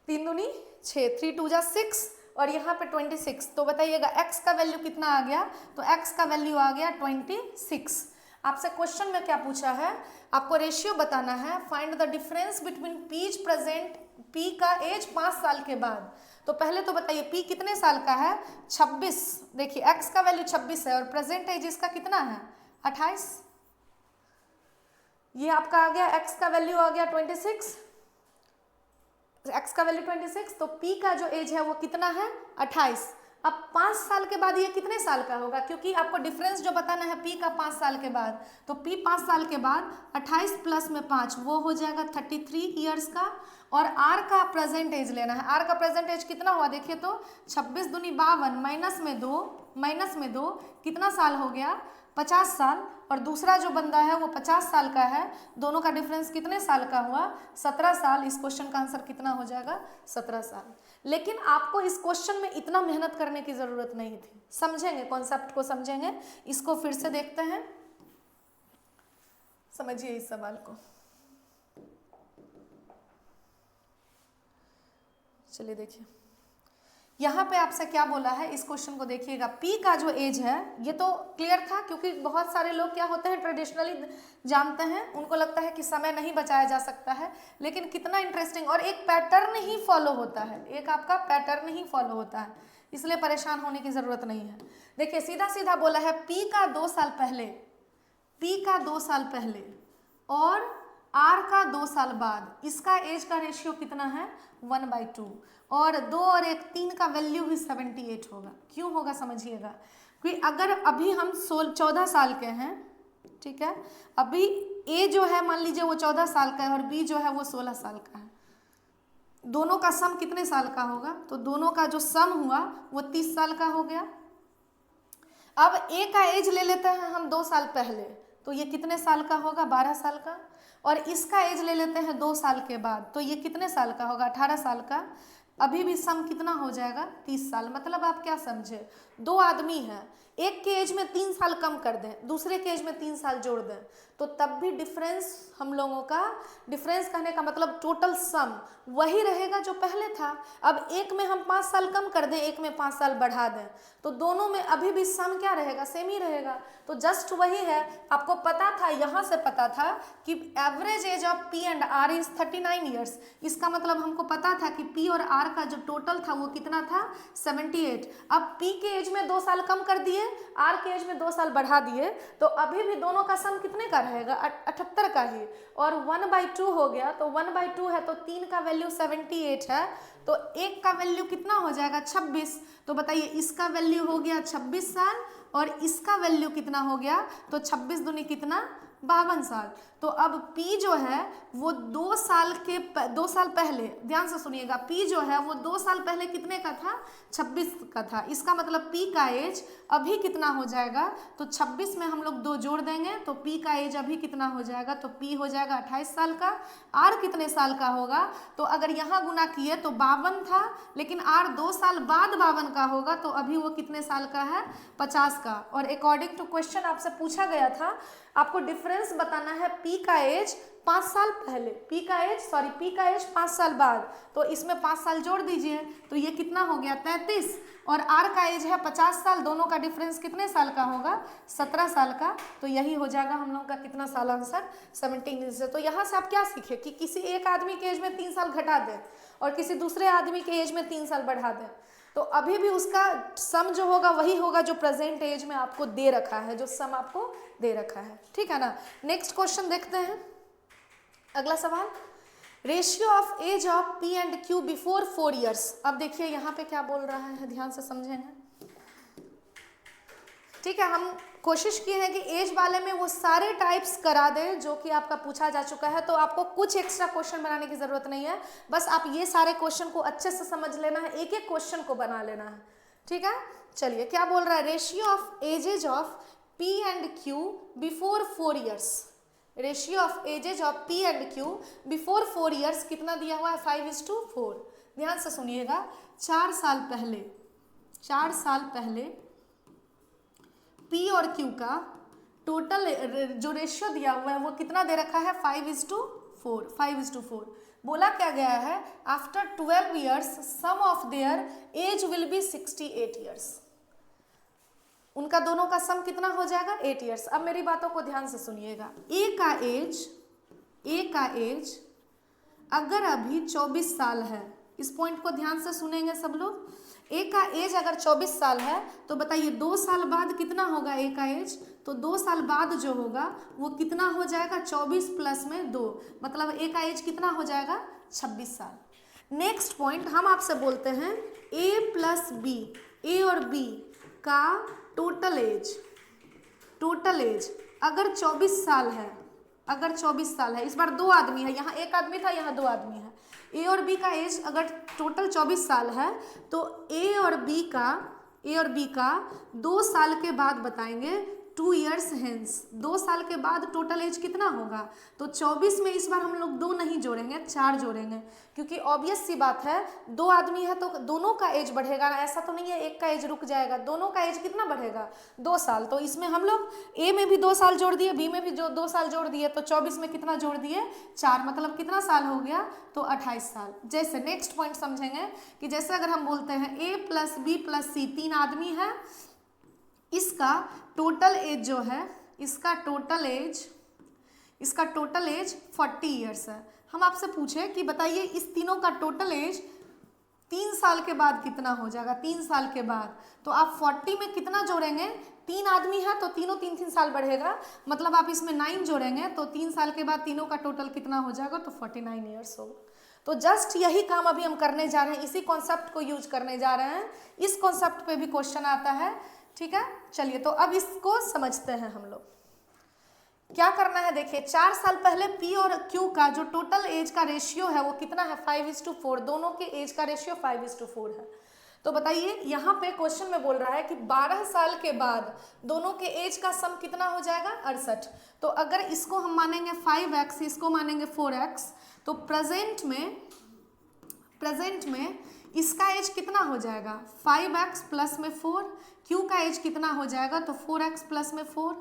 S1: 3 दूनी 6, 3 2 जा 6 और यहाँ पे 26। तो बताइएगा x का वैल्यू कितना आ गया, तो x का वैल्यू आ गया 26। आपसे क्वेश्चन में क्या पूछा है, आपको रेशियो बताना है, find the difference between P's present, p का एज 5 साल के बाद। तो पहले तो बताइए p कितने साल का है 26, देखिए x का वैल्यू 26 है और प्रेजेंट एज इसका कितना है 28, ये आपका आ गया, x का वैल्यू आ गया 26, x का वैल्यू 26, तो p का जो एज है वो कितना है 28। अब 5 साल के बाद ये कितने साल का होगा, क्योंकि आपको डिफरेंस जो बताना है p का 5 साल के बाद, तो p 5 साल के बाद 28 प्लस में 5 वो हो जाएगा 33 ईयर्स का। और r का प्रेजेंट एज लेना है, r का प्रेजेंट एज कितना हुआ देखिए तो 26 दूनी 52 माइनस में 2 माइनस में 2 कितना साल हो गया, 50 साल। और दूसरा जो बंदा है वो 50 साल का है, दोनों का डिफरेंस कितने साल का हुआ, 17 साल। इस क्वेश्चन का आंसर कितना हो जाएगा, 17 साल। लेकिन आपको इस क्वेश्चन में इतना मेहनत करने की जरूरत नहीं थी, समझेंगे, कॉन्सेप्ट को समझेंगे। इसको फिर से देखते हैं, समझिए इस सवाल को। चलिए देखिए, यहाँ पे आपसे क्या बोला है, इस क्वेश्चन को देखिएगा। पी का जो एज है, ये तो क्लियर था, क्योंकि बहुत सारे लोग क्या होते हैं ट्रेडिशनली जानते हैं, उनको लगता है कि समय नहीं बचाया जा सकता है। लेकिन कितना इंटरेस्टिंग, और एक पैटर्न ही फॉलो होता है, एक आपका पैटर्न ही फॉलो होता है, इसलिए परेशान होने की जरूरत नहीं है। देखिए सीधा सीधा बोला है पी का 2 साल पहले, पी का 2 साल पहले और आर का 2 साल बाद, इसका एज का रेशियो कितना है, 1/2। और 2 और 1 3 का वैल्यू भी 78 होगा। क्यों होगा समझिएगा, क्योंकि अगर अभी हम 14 साल के हैं, ठीक है, अभी ए जो है मान लीजिए वो 14 साल का है और बी जो है वो 16 साल का है, दोनों का सम कितने साल का होगा, तो दोनों का जो सम हुआ वो 30 साल का हो गया। अब ए का एज ले लेते हैं हम 2 साल पहले, तो ये कितने साल का होगा, 12 साल का। और इसका एज ले लेते हैं 2 साल के बाद, तो ये कितने साल का होगा, 18 साल का। अभी भी सम कितना हो जाएगा, 30 साल। मतलब आप क्या समझे, 2 आदमी हैं, एक के एज में 3 साल कम कर दें, दूसरे के एज में 3 साल जोड़ दें, तो तब भी डिफरेंस, हम लोगों का डिफरेंस कहने का मतलब टोटल सम वही रहेगा जो पहले था। अब एक में हम 5 साल कम कर दें, एक में 5 साल बढ़ा दें, तो दोनों में अभी भी सम क्या रहेगा, सेम ही रहेगा। तो जस्ट वही है, आपको पता था, यहाँ से पता था कि average age of P and R is 39 years. इसका मतलब हमको पता था कि पी और आर का जो टोटल था वो कितना था, 78। अब पी के एज में 2 साल कम कर दिए, आर के एज में 2 साल बढ़ा दिए, तो अभी भी दोनों का सम कितने का रहेगा, 78 का ही। और 1/2 हो गया, तो 1/2 है तो 3 का वैल्यू 78 है, तो 1 का वैल्यू कितना हो जाएगा, 26। तो बताइए इसका वैल्यू हो गया 26 साल और इसका वैल्यू कितना हो गया, तो 26 दूनी कितना, 52 साल। तो अब P जो है वो 2 साल पहले, ध्यान से सुनिएगा, P जो है वो 2 साल पहले कितने का था, 26 का था। इसका मतलब P का एज अभी कितना हो जाएगा, तो 26 में हम लोग 2 जोड़ देंगे, तो P का एज अभी कितना हो जाएगा, तो P हो जाएगा 28 साल का। R कितने साल का होगा, तो अगर यहाँ गुना किए तो 52 था, लेकिन R 2 साल बाद 52 का होगा, तो अभी वो कितने साल का है, 50 का। और अकॉर्डिंग टू क्वेश्चन आपसे पूछा गया था, आपको डिफरेंस बताना है P का एज 5 साल पहले, P का एज 5 साल बाद, तो इसमें 5 साल जोड़ दीजिए, तो ये कितना हो गया, 33। और R का एज है 50 साल, दोनों का डिफरेंस कितने साल का होगा, 17 साल का। तो यही हो जाएगा हम लोग का कितना साल आंसर, 17। तो यहाँ से आप क्या सीखे कि किसी एक आदमी के एज में 3 साल घटा दें और किसी दूसरे आदमी के एज में 3 साल बढ़ा दें, तो अभी भी उसका सम जो होगा वही होगा जो प्रेजेंट एज में आपको दे रखा है, जो सम आपको दे रखा है, ठीक है ना। नेक्स्ट क्वेश्चन देखते हैं, अगला सवाल, ratio of age of P and Q before 4 years. अब देखिए यहाँ पे क्या बोल रहा है, ध्यान से समझेंगे, ठीक है। हम कोशिश की है कि एज वाले में वो सारे टाइप्स करा दें जो कि आपका पूछा जा चुका है, तो आपको कुछ एक्स्ट्रा क्वेश्चन बनाने की जरूरत नहीं है, बस आप ये सारे क्वेश्चन को अच्छे से समझ लेना है, एक एक क्वेश्चन को बना लेना है, ठीक है। चलिए क्या बोल रहा है, ratio of edges of P and Q before 4 years. Ratio of edges of P and Q before 4 years कितना दिया हुआ है, 5:4। ध्यान से सुनिएगा, 4 साल पहले P और Q का टोटल जो रेशियो दिया हुआ है वो कितना दे रखा है, 5:4। बोला क्या गया है, after 12 years sum of their age will be 68 years. उनका दोनों का सम कितना हो जाएगा, 8 ईयर्स। अब मेरी बातों को ध्यान से सुनिएगा, ए का एज अगर अभी 24 साल है, इस पॉइंट को ध्यान से सुनेंगे सब लोग। ए का एज अगर 24 साल है तो बताइए 2 साल बाद कितना होगा ए का एज, तो 2 साल बाद जो होगा वो कितना हो जाएगा, 24 प्लस में 2, मतलब ए का एज कितना हो जाएगा, 26 साल। नेक्स्ट पॉइंट हम आपसे बोलते हैं ए प्लस बी, ए और बी का टोटल एज अगर 24 साल है, इस बार 2 आदमी है, यहाँ 1 आदमी था, यहाँ 2 आदमी है। ए और बी का एज अगर टोटल 24 साल है तो ए और बी का ए और बी का 2 साल के बाद बताएंगे, 2 ईयर्स हेंस, 2 साल के बाद टोटल एज कितना होगा। तो 24 में इस बार हम लोग 2 नहीं जोड़ेंगे, 4 जोड़ेंगे, क्योंकि ऑब्वियस सी बात है 2 आदमी है तो दोनों का एज बढ़ेगा ना, ऐसा तो नहीं है एक का एज रुक जाएगा, दोनों का एज कितना बढ़ेगा, 2 साल। तो इसमें हम लोग ए में भी 2 साल जोड़ दिए, बी में भी जो 2 साल जोड़ दिए, तो 24 में कितना जोड़ दिए, 4, मतलब कितना साल हो गया, तो 28 साल। जैसे नेक्स्ट पॉइंट समझेंगे कि जैसे अगर हम बोलते हैं ए प्लस बी प्लस सी, 3 आदमी है, इसका टोटल एज जो है, इसका टोटल एज 40 ईयर्स है। हम आपसे पूछे कि बताइए इस तीनों का टोटल एज 3 साल के बाद कितना हो जाएगा, 3 साल के बाद, तो आप 40 में कितना जोड़ेंगे, 3 आदमी है तो तीनों 3 साल बढ़ेगा, मतलब आप इसमें 9 जोड़ेंगे तो 3 साल के बाद तीनों का टोटल कितना हो जाएगा, तो 49 ईयर्स होगा। तो जस्ट यही काम अभी हम करने जा रहे हैं, इसी कॉन्सेप्ट को यूज करने जा रहे हैं, इस कॉन्सेप्ट पे भी क्वेश्चन आता है, ठीक है। चलिए तो अब इसको समझते हैं हम लोग। क्या करना है, देखिए 4 साल पहले पी और क्यू का जो टोटल एज का रेशियो है वो कितना है, 5:4, दोनों के एज का रेशियो 5:4 है। तो बताइए यहाँ पे क्वेश्चन में बोल रहा है कि 12 साल के बाद दोनों के एज का सम कितना हो जाएगा, 68। तो अगर इसको हम मानेंगे 5x, इसको मानेंगे 4x, तो प्रेजेंट में इसका एज कितना हो जाएगा, 5x प्लस में 4, क्यू का एज कितना हो जाएगा, तो 4x प्लस में 4,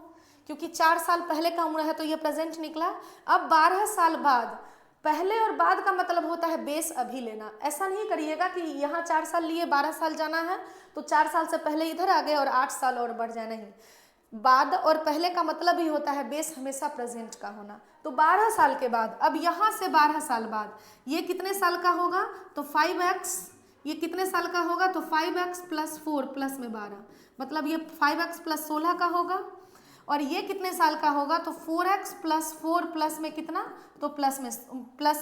S1: क्योंकि 4 साल पहले का उम्र है तो ये प्रेजेंट निकला। अब 12 साल बाद, पहले और बाद का मतलब होता है बेस अभी लेना, ऐसा नहीं करिएगा कि यहाँ 4 साल लिए 12 साल जाना है तो 4 साल से पहले इधर आ गए और 8 साल और बढ़ जाए, नहीं, बाद और पहले का मतलब ही होता है बेस हमेशा प्रेजेंट का होना। तो 12 साल के बाद, अब यहाँ से 12 साल बाद ये कितने साल का होगा, तो 5x, ये कितने साल का होगा, तो 5x प्लस 4 प्लस में 12, मतलब ये 5x प्लस 16 का होगा। और ये कितने साल का होगा, तो 4x प्लस 4 प्लस में कितना, तो प्लस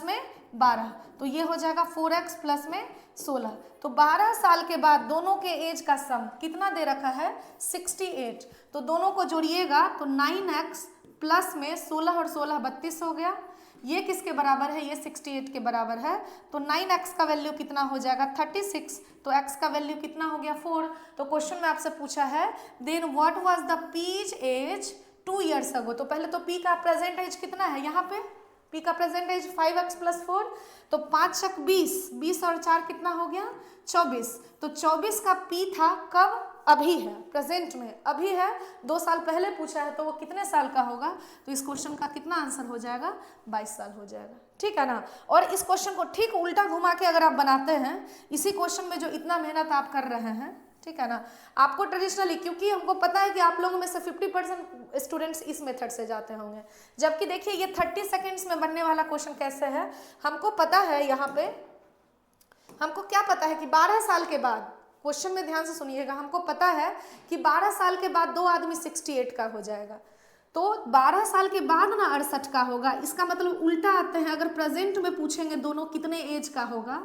S1: में 12, तो ये हो जाएगा 4x प्लस में 16। तो 12 साल के बाद दोनों के एज का सम कितना दे रखा है, 68। तो दोनों को जोड़िएगा तो 9x प्लस में 16 और 16 32 हो गया। ये किसके बराबर है, ये 68 के बराबर है। तो 9x का वैल्यू कितना हो जाएगा, 36, तो x का वैल्यू कितना हो गया, 4। तो क्वेश्चन में आपसे पूछा है then what was the P's age 2 years ago. तो पहले तो p का प्रेजेंट एज कितना है, यहाँ पे p का प्रेजेंट एज 5x प्लस 4, तो 5 × 20, 20 और 4 कितना हो गया, 24। तो 24 का p था कब, अभी है, प्रेजेंट में अभी है, 2 साल पहले पूछा है तो वो कितने साल का होगा, तो इस क्वेश्चन का कितना आंसर हो जाएगा, 22 साल हो जाएगा, ठीक है ना। और इस क्वेश्चन को ठीक उल्टा घुमा के अगर आप बनाते हैं, इसी क्वेश्चन में जो इतना मेहनत आप कर रहे हैं, ठीक है ना, आपको ट्रेडिशनली, क्योंकि हमको पता है कि आप लोगों में से 50% स्टूडेंट्स इस मेथड से जाते होंगे, जबकि देखिए ये 30 सेकेंड्स में बनने वाला क्वेश्चन कैसे है, हमको पता है, यहाँ पे हमको क्या पता है कि 12 साल के बाद, क्वेश्चन में ध्यान से सुनिएगा, हमको पता है कि 12 साल के बाद 2 आदमी 68 का हो जाएगा, तो 12 साल के बाद ना 68 का होगा। इसका मतलब उल्टा आते हैं, अगर प्रेजेंट में पूछेंगे दोनों कितने एज का होगा,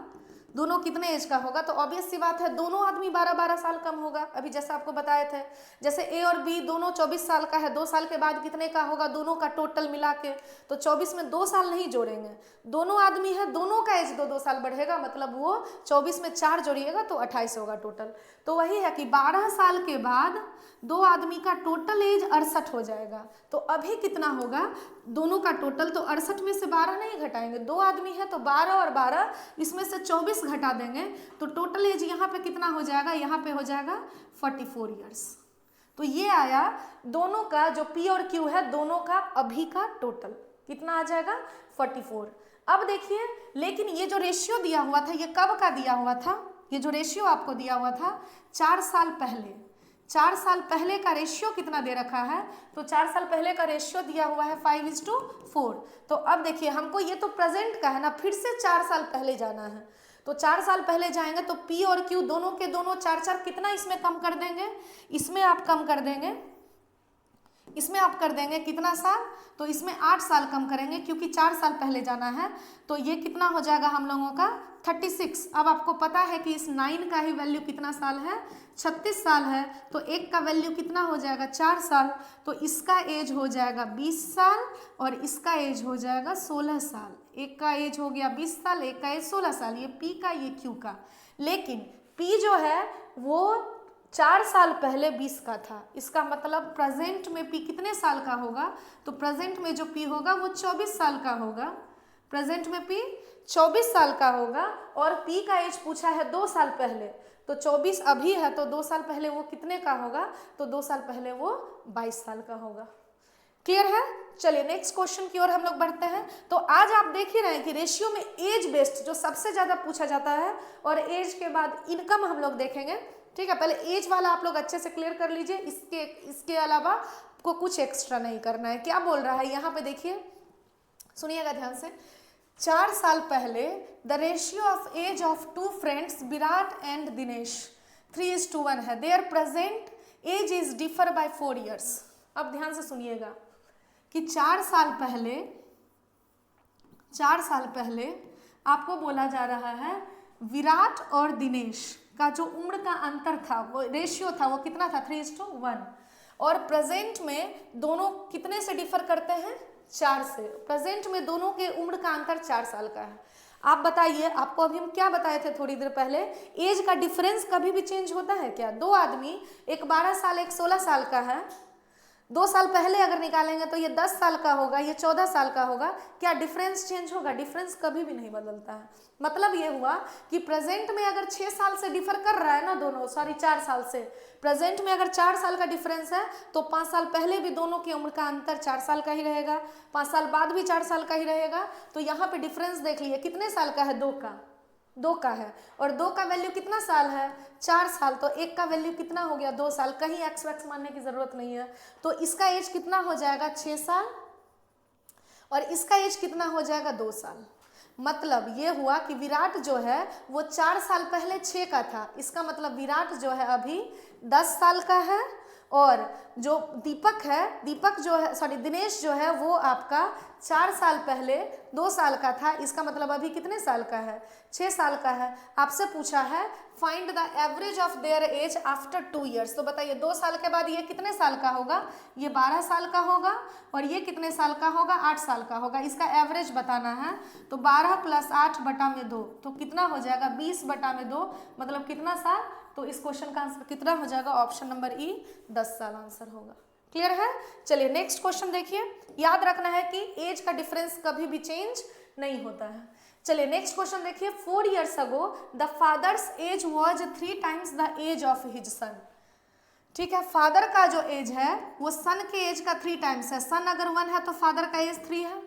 S1: दोनों कितने एज का होगा, तो ऑब्वियस सी बात है दोनों आदमी 12-12 साल कम होगा। अभी जैसा आपको बताए थे, जैसे ए और बी दोनों 24 साल का है, 2 साल के बाद कितने का होगा, दोनों का टोटल मिला के, तो 24 में 2 साल नहीं जोड़ेंगे, दोनों आदमी है, दोनों का एज 2-2 साल बढ़ेगा, मतलब वो 24 में 4 जोड़िएगा तो 28 होगा टोटल। तो वही है कि 12 साल के बाद 2 आदमी का टोटल एज 68 हो जाएगा। तो अभी कितना होगा, दोनों का टोटल, तो 68 में से 12 नहीं घटाएंगे, 2 आदमी है तो 12 और 12, इसमें से 24 घटा देंगे, तो टोटल एज यहाँ पे कितना हो जाएगा, यहाँ पे हो जाएगा 44 ईयर्स। तो ये आया दोनों का, जो P और Q है, दोनों का अभी का टोटल कितना आ जाएगा, 44। अब देखिए, लेकिन ये जो रेशियो दिया हुआ था, ये कब का दिया हुआ था, ये जो रेशियो आपको दिया हुआ था 4 साल पहले, 4 साल पहले का रेशियो कितना दे रखा है, तो 4 साल पहले का रेशियो दिया हुआ है 5:4। तो अब देखिए हमको ये तो प्रेजेंट का है ना, फिर से 4 साल पहले जाना है, तो 4 साल पहले जाएंगे तो P और Q दोनों के दोनों 4-4 कितना इसमें कम कर देंगे, इसमें आप कम कर देंगे, इसमें आप कर देंगे कितना साल, तो इसमें 8 साल कम करेंगे, क्योंकि 4 साल पहले जाना है, तो ये कितना हो जाएगा हम लोगों का 36। अब आपको पता है कि इस 9 का ही वैल्यू कितना साल है, 36 साल है, तो एक का वैल्यू कितना हो जाएगा, 4 साल, तो इसका एज हो जाएगा 20 साल और इसका एज हो जाएगा 16 साल। एक का एज हो गया 20 साल, एक का एज 16 साल, ये P का, ये Q का। लेकिन P जो है वो 4 साल पहले 20 का था, इसका मतलब प्रेजेंट में पी कितने साल का होगा, तो प्रेजेंट में जो पी होगा वो 24 साल का होगा, प्रेजेंट में पी 24 साल का होगा। और पी का एज पूछा है 2 साल पहले, तो 24 अभी है तो 2 साल पहले वो कितने का होगा, तो 2 साल पहले वो 22 साल का होगा। क्लियर है? चलिए नेक्स्ट क्वेश्चन की ओर हम लोग बढ़ते हैं। तो आज आप देख ही रहे हैं कि रेशियो में एज बेस्ड जो सबसे ज़्यादा पूछा जाता है, और एज के बाद इनकम हम लोग देखेंगे। ठीक है, पहले एज वाला आप लोग अच्छे से क्लियर कर लीजिए, इसके अलावा आपको कुछ एक्स्ट्रा नहीं करना है। क्या बोल रहा है यहाँ पे देखिए, सुनिएगा ध्यान से। 4 साल पहले the ratio of age of 2 friends Virat and Dinesh 3:1 है। Their present age is differ by 4 years. अब ध्यान से सुनिएगा कि 4 साल पहले आपको बोला जा रहा है विराट और दिनेश का जो उम्र का अंतर था, वो रेशियो था, वो कितना था, 3:1। और प्रेजेंट में दोनों कितने से डिफर करते हैं, 4 से। प्रेजेंट में दोनों के उम्र का अंतर 4 साल का है। आप बताइए, आपको अभी हम क्या बताए थे थोड़ी देर पहले, एज का डिफरेंस कभी भी चेंज होता है क्या? 2 आदमी, एक 12 साल एक 16 साल का है, 2 साल पहले अगर निकालेंगे तो ये 10 साल का होगा, ये 14 साल का होगा। क्या डिफरेंस चेंज होगा? डिफरेंस कभी भी नहीं बदलता है। मतलब ये हुआ कि प्रेजेंट में अगर 6 साल से डिफर कर रहा है ना दोनों, 4 साल से, प्रेजेंट में अगर 4 साल का डिफरेंस है तो 5 साल पहले भी दोनों की उम्र का अंतर 4 साल का ही रहेगा, 5 साल बाद भी 4 साल का ही रहेगा। तो यहाँ पे डिफरेंस देख लिए कितने साल का है, 2 का है। और 2 का वैल्यू कितना साल है, 4 साल। तो 1 का वैल्यू कितना हो गया, 2 साल। कहीं एक्स वैक्स मानने की जरूरत नहीं है। तो इसका एज कितना हो जाएगा, 6 साल, और इसका एज कितना हो जाएगा, 2 साल। मतलब ये हुआ कि विराट जो है वो 4 साल पहले 6 का था, इसका मतलब विराट जो है अभी 10 साल का है। और जो दीपक जो है, सॉरी दिनेश जो है, वो आपका 4 साल पहले 2 साल का था, इसका मतलब अभी कितने साल का है, 6 साल का है। आपसे पूछा है find the average of their age after 2 years. तो बताइए 2 साल के बाद ये कितने साल का होगा, ये 12 साल का होगा, और ये कितने साल का होगा, 8 साल का होगा। इसका एवरेज बताना है, तो 12 + 8/2 तो कितना हो जाएगा, 20/2, मतलब कितना साल। तो इस क्वेश्चन का आंसर कितना हो जाएगा, ऑप्शन नंबर ई, 10 साल आंसर होगा। क्लियर है? चलिए नेक्स्ट क्वेश्चन देखिए। याद रखना है कि एज का डिफरेंस कभी भी चेंज नहीं होता है। चलिए नेक्स्ट क्वेश्चन देखिए। 4 years ago the father's age was 3 times the age of his son. ठीक है, फादर का जो एज है वो सन के एज का 3 टाइम्स है। सन अगर 1 है तो फादर का एज 3 है,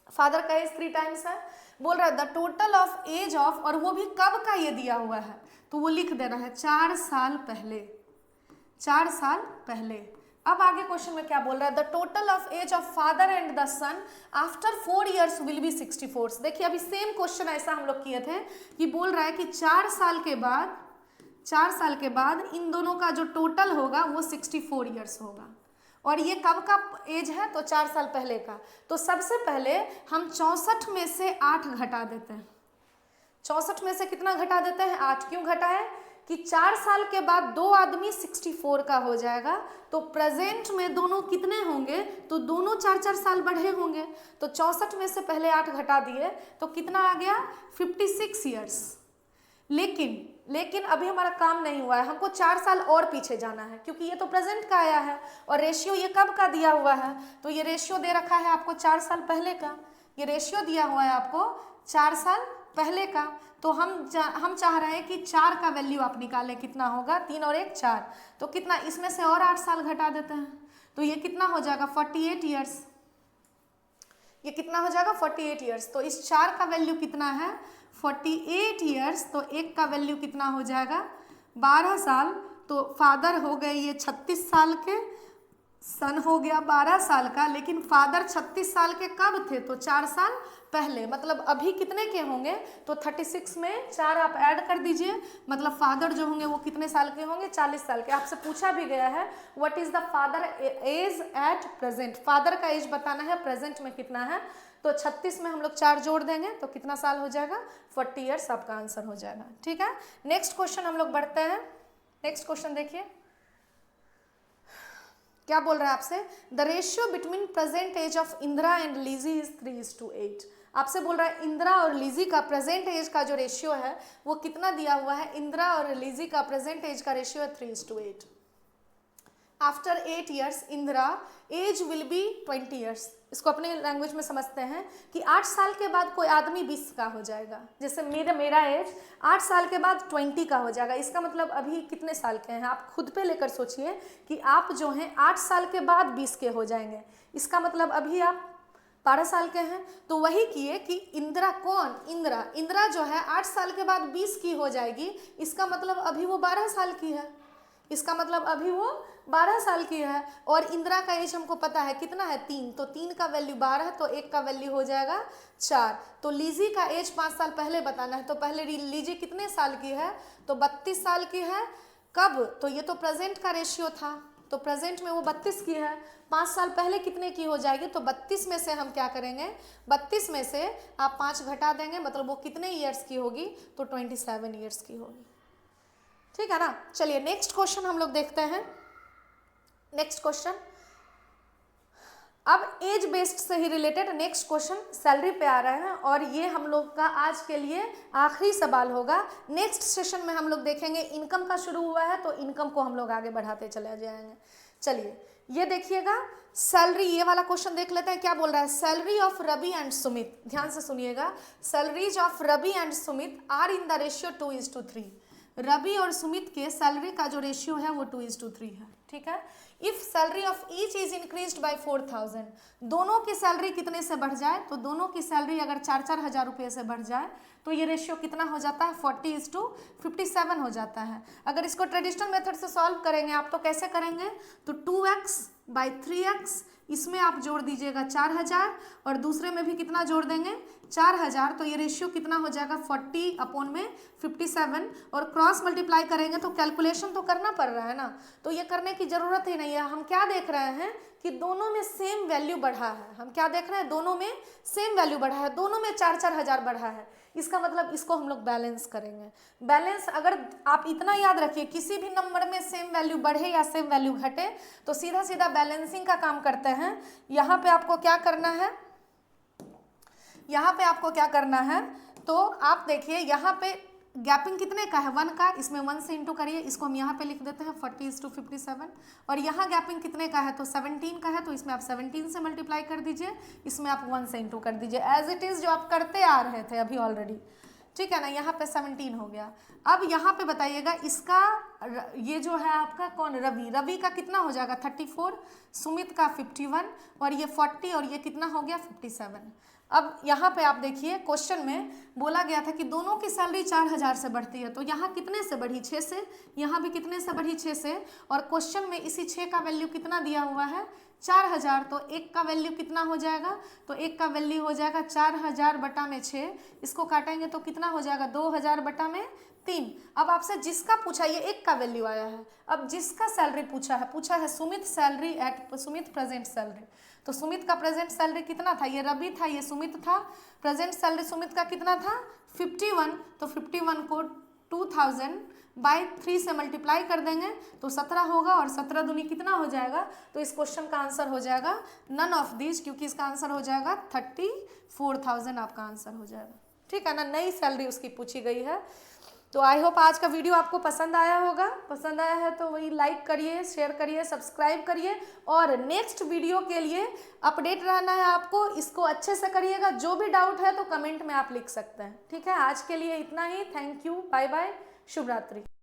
S1: फादर का एज 3 टाइम्स है। बोल रहा है the total of age of, और वो भी कब का ये दिया हुआ है, तो वो लिख देना है 4 साल पहले, 4 साल पहले। अब आगे क्वेश्चन में क्या बोल रहा है, the total of age of father and the son after 4 years will be 64। देखिए अभी सेम क्वेश्चन ऐसा हम लोग किए थे कि बोल रहा है कि 4 साल के बाद इन दोनों का जो टोटल होगा वो 64 ईयर्स होगा। और ये कब का एज है, तो 4 साल पहले का। तो सबसे पहले हम 64 में से 8 घटा देते हैं। 64 में से कितना घटा देते हैं, 8। क्यों घटाए कि 4 साल के बाद 2 आदमी 64 का हो जाएगा, तो प्रेजेंट में दोनों कितने होंगे, तो दोनों 4-4 साल बढ़े होंगे। तो 64 में से पहले 8 घटा दिए तो कितना आ गया, 56 ईयर्स। लेकिन अभी हमारा काम नहीं हुआ है, हमको 4 साल और पीछे जाना है, क्योंकि ये तो प्रेजेंट का आया है और रेशियो ये कब का दिया हुआ है, तो ये रेशियो दे रखा है आपको 4 साल पहले का। ये रेशियो दिया हुआ है आपको 4 साल पहले का। तो हम चाह रहे हैं कि 4 का वैल्यू आप निकालें, कितना होगा, 3 और 1 4, तो कितना, इसमें से और 8 साल घटा देते हैं, तो ये कितना हो जाएगा, 48 ईयर्स। ये कितना हो जाएगा, 48 ईयर्स। तो इस 4 का वैल्यू कितना है, 48 ईयर्स। तो 1 का वैल्यू कितना हो जाएगा, 12 साल। तो फादर हो गए ये 36 साल के, सन हो गया 12 साल का, लेकिन फादर 36 साल के कब थे, तो 4 साल पहले। मतलब अभी कितने के होंगे, तो 36 में 4 आप ऐड कर दीजिए, मतलब फादर जो होंगे वो कितने साल के होंगे, 40 साल के। आपसे पूछा भी गया है what is the father age at present, father का एज बताना है प्रेजेंट में कितना है। तो 36 में हम लोग 4 जोड़ देंगे तो कितना साल हो जाएगा, 40 ईयर्स आपका आंसर हो जाएगा। ठीक है, नेक्स्ट क्वेश्चन हम लोग बढ़ते हैं। नेक्स्ट क्वेश्चन देखिए क्या बोल रहा है आपसे, the ratio between present age of Indira and Lizzie is 3:8। आपसे बोल रहा है इंदिरा और लिजी का प्रेजेंट एज का जो रेशियो है वो कितना दिया हुआ है, इंदिरा और लिजी का प्रेजेंट एज का रेशियो है 3:8। After 8 years Indira age will be 20 years. इसको अपने लैंग्वेज में समझते हैं कि 8 साल के बाद कोई आदमी 20 का हो जाएगा। जैसे मेरा एज 8 साल के बाद 20 का हो जाएगा। इसका मतलब अभी कितने साल के हैं आप खुद पे लेकर सोचिए कि आप जो हैं 8 साल के बाद 20 के हो जाएंगे। इसका मतलब अभी आप 12 साल के हैं। तो वही किए कि इंदिरा कौन, इंदिरा जो है 8 साल के बाद 20 की हो जाएगी। इसका मतलब अभी वो 12 साल की है। इसका मतलब अभी वो 12 साल की है। और इंदिरा का एज हमको पता है कितना है, 3। तो 3 का वैल्यू 12 तो 1 का वैल्यू हो जाएगा 4। तो लीजी का एज 5 साल पहले बताना है। तो पहले लीजी कितने साल की है, तो 32 साल की है। कब, तो ये तो प्रेजेंट का रेशियो था, तो प्रेजेंट में वो 32 की है। 5 साल पहले कितने की हो जाएगी, तो 32 में से हम क्या करेंगे, 32 में से आप 5 घटा देंगे, मतलब वो कितने ईयर्स की होगी, तो 27 ईयर्स की होगी। ठीक है ना। चलिए नेक्स्ट क्वेश्चन हम लोग देखते हैं। नेक्स्ट क्वेश्चन, अब एज बेस्ड से ही रिलेटेड नेक्स्ट क्वेश्चन सैलरी पे आ रहे हैं और ये हम लोग का आज के लिए आखिरी सवाल होगा। नेक्स्ट सेशन में हम लोग देखेंगे इनकम का शुरू हुआ है तो इनकम को हम लोग आगे बढ़ाते चले जाएंगे। चलिए ये देखिएगा सैलरी, ये वाला क्वेश्चन देख लेते हैं क्या बोल रहा है। Salary of Ravi and Sumit, ध्यान से सुनिएगा, salaries of Ravi and Sumit are in the ratio 2:3। Ravi और सुमित के सैलरी का जो रेशियो है वो 2:3 है। ठीक है। If salary of each is increased by 4000, दोनों की सैलरी कितने से बढ़ जाए, तो दोनों की सैलरी अगर 4-4 हज़ार रुपये से बढ़ जाए तो ये रेशियो कितना हो जाता है, 40:57 हो जाता है। अगर इसको ट्रेडिशनल मेथड से सॉल्व करेंगे आप तो कैसे करेंगे, तो 2x/3x, इसमें आप जोड़ दीजिएगा 4000 और दूसरे में भी कितना जोड़ देंगे 4000, तो ये रेशियो कितना हो जाएगा 40/57 और क्रॉस मल्टीप्लाई करेंगे तो कैलकुलेशन तो करना पड़ रहा है ना, तो ये करने की ज़रूरत ही नहीं है। हम क्या देख रहे हैं कि दोनों में सेम वैल्यू बढ़ा है। हम क्या देख रहे हैं, दोनों में सेम वैल्यू बढ़ा है, दोनों में 4-4 हज़ार बढ़ा है। इसका मतलब इसको हम लोग बैलेंस करेंगे। बैलेंस, अगर आप इतना याद रखिए किसी भी नंबर में सेम वैल्यू बढ़े या सेम वैल्यू घटे तो सीधा सीधा बैलेंसिंग का काम करते हैं। यहाँ पे आपको क्या करना है, यहाँ पे आपको क्या करना है, तो आप देखिए यहाँ पे गैपिंग कितने का है, 1 का, इसमें 1 से इंटू करिए, इसको हम यहाँ पे लिख देते हैं 40:57। और यहाँ गैपिंग कितने का है, तो 17 का है, तो इसमें आप 17 से मल्टीप्लाई कर दीजिए, इसमें आप 1 से इंटू कर दीजिए, एज इट इज़ जो आप करते आ रहे थे अभी ऑलरेडी। ठीक है ना। यहाँ पे 17 हो गया। अब यहाँ पे बताइएगा इसका, ये जो है आपका कौन, रवि का कितना हो जाएगा 34, सुमित का 51 और ये 40 और ये कितना हो गया 57। अब यहाँ पे आप देखिए क्वेश्चन में बोला गया था कि दोनों की सैलरी 4000 से बढ़ती है, तो यहाँ कितने से बढ़ी, 6 से, यहाँ भी कितने से बढ़ी 6 से, और क्वेश्चन में इसी 6 का वैल्यू कितना दिया हुआ है 4000, तो 1 का वैल्यू कितना हो जाएगा, तो 1 का वैल्यू हो जाएगा 4000/6, इसको काटेंगे तो कितना हो जाएगा 2000/3। अब आपसे जिसका पूछा, ये 1 का वैल्यू आया है, अब जिसका सैलरी पूछा है Sumit salary at Sumit present salary, तो सुमित का प्रेजेंट सैलरी कितना था, ये रवि था ये सुमित था, प्रेजेंट सैलरी सुमित का कितना था 51, तो 51 को 2000/3 से मल्टीप्लाई कर देंगे तो 17 होगा और 17 दूनी कितना हो जाएगा, तो इस क्वेश्चन का आंसर हो जाएगा नन ऑफ दिस, क्योंकि इसका आंसर हो जाएगा 34,000 आपका आंसर हो जाएगा। ठीक है ना। नई सैलरी उसकी पूछी गई है। तो आई होप आज का वीडियो आपको पसंद आया होगा। पसंद आया है तो वही लाइक करिए, शेयर करिए, सब्सक्राइब करिए और नेक्स्ट वीडियो के लिए अपडेट रहना है आपको। इसको अच्छे से करिएगा, जो भी डाउट है तो कमेंट में आप लिख सकते हैं। ठीक है, आज के लिए इतना ही। थैंक यू, बाय बाय, शुभ रात्रि।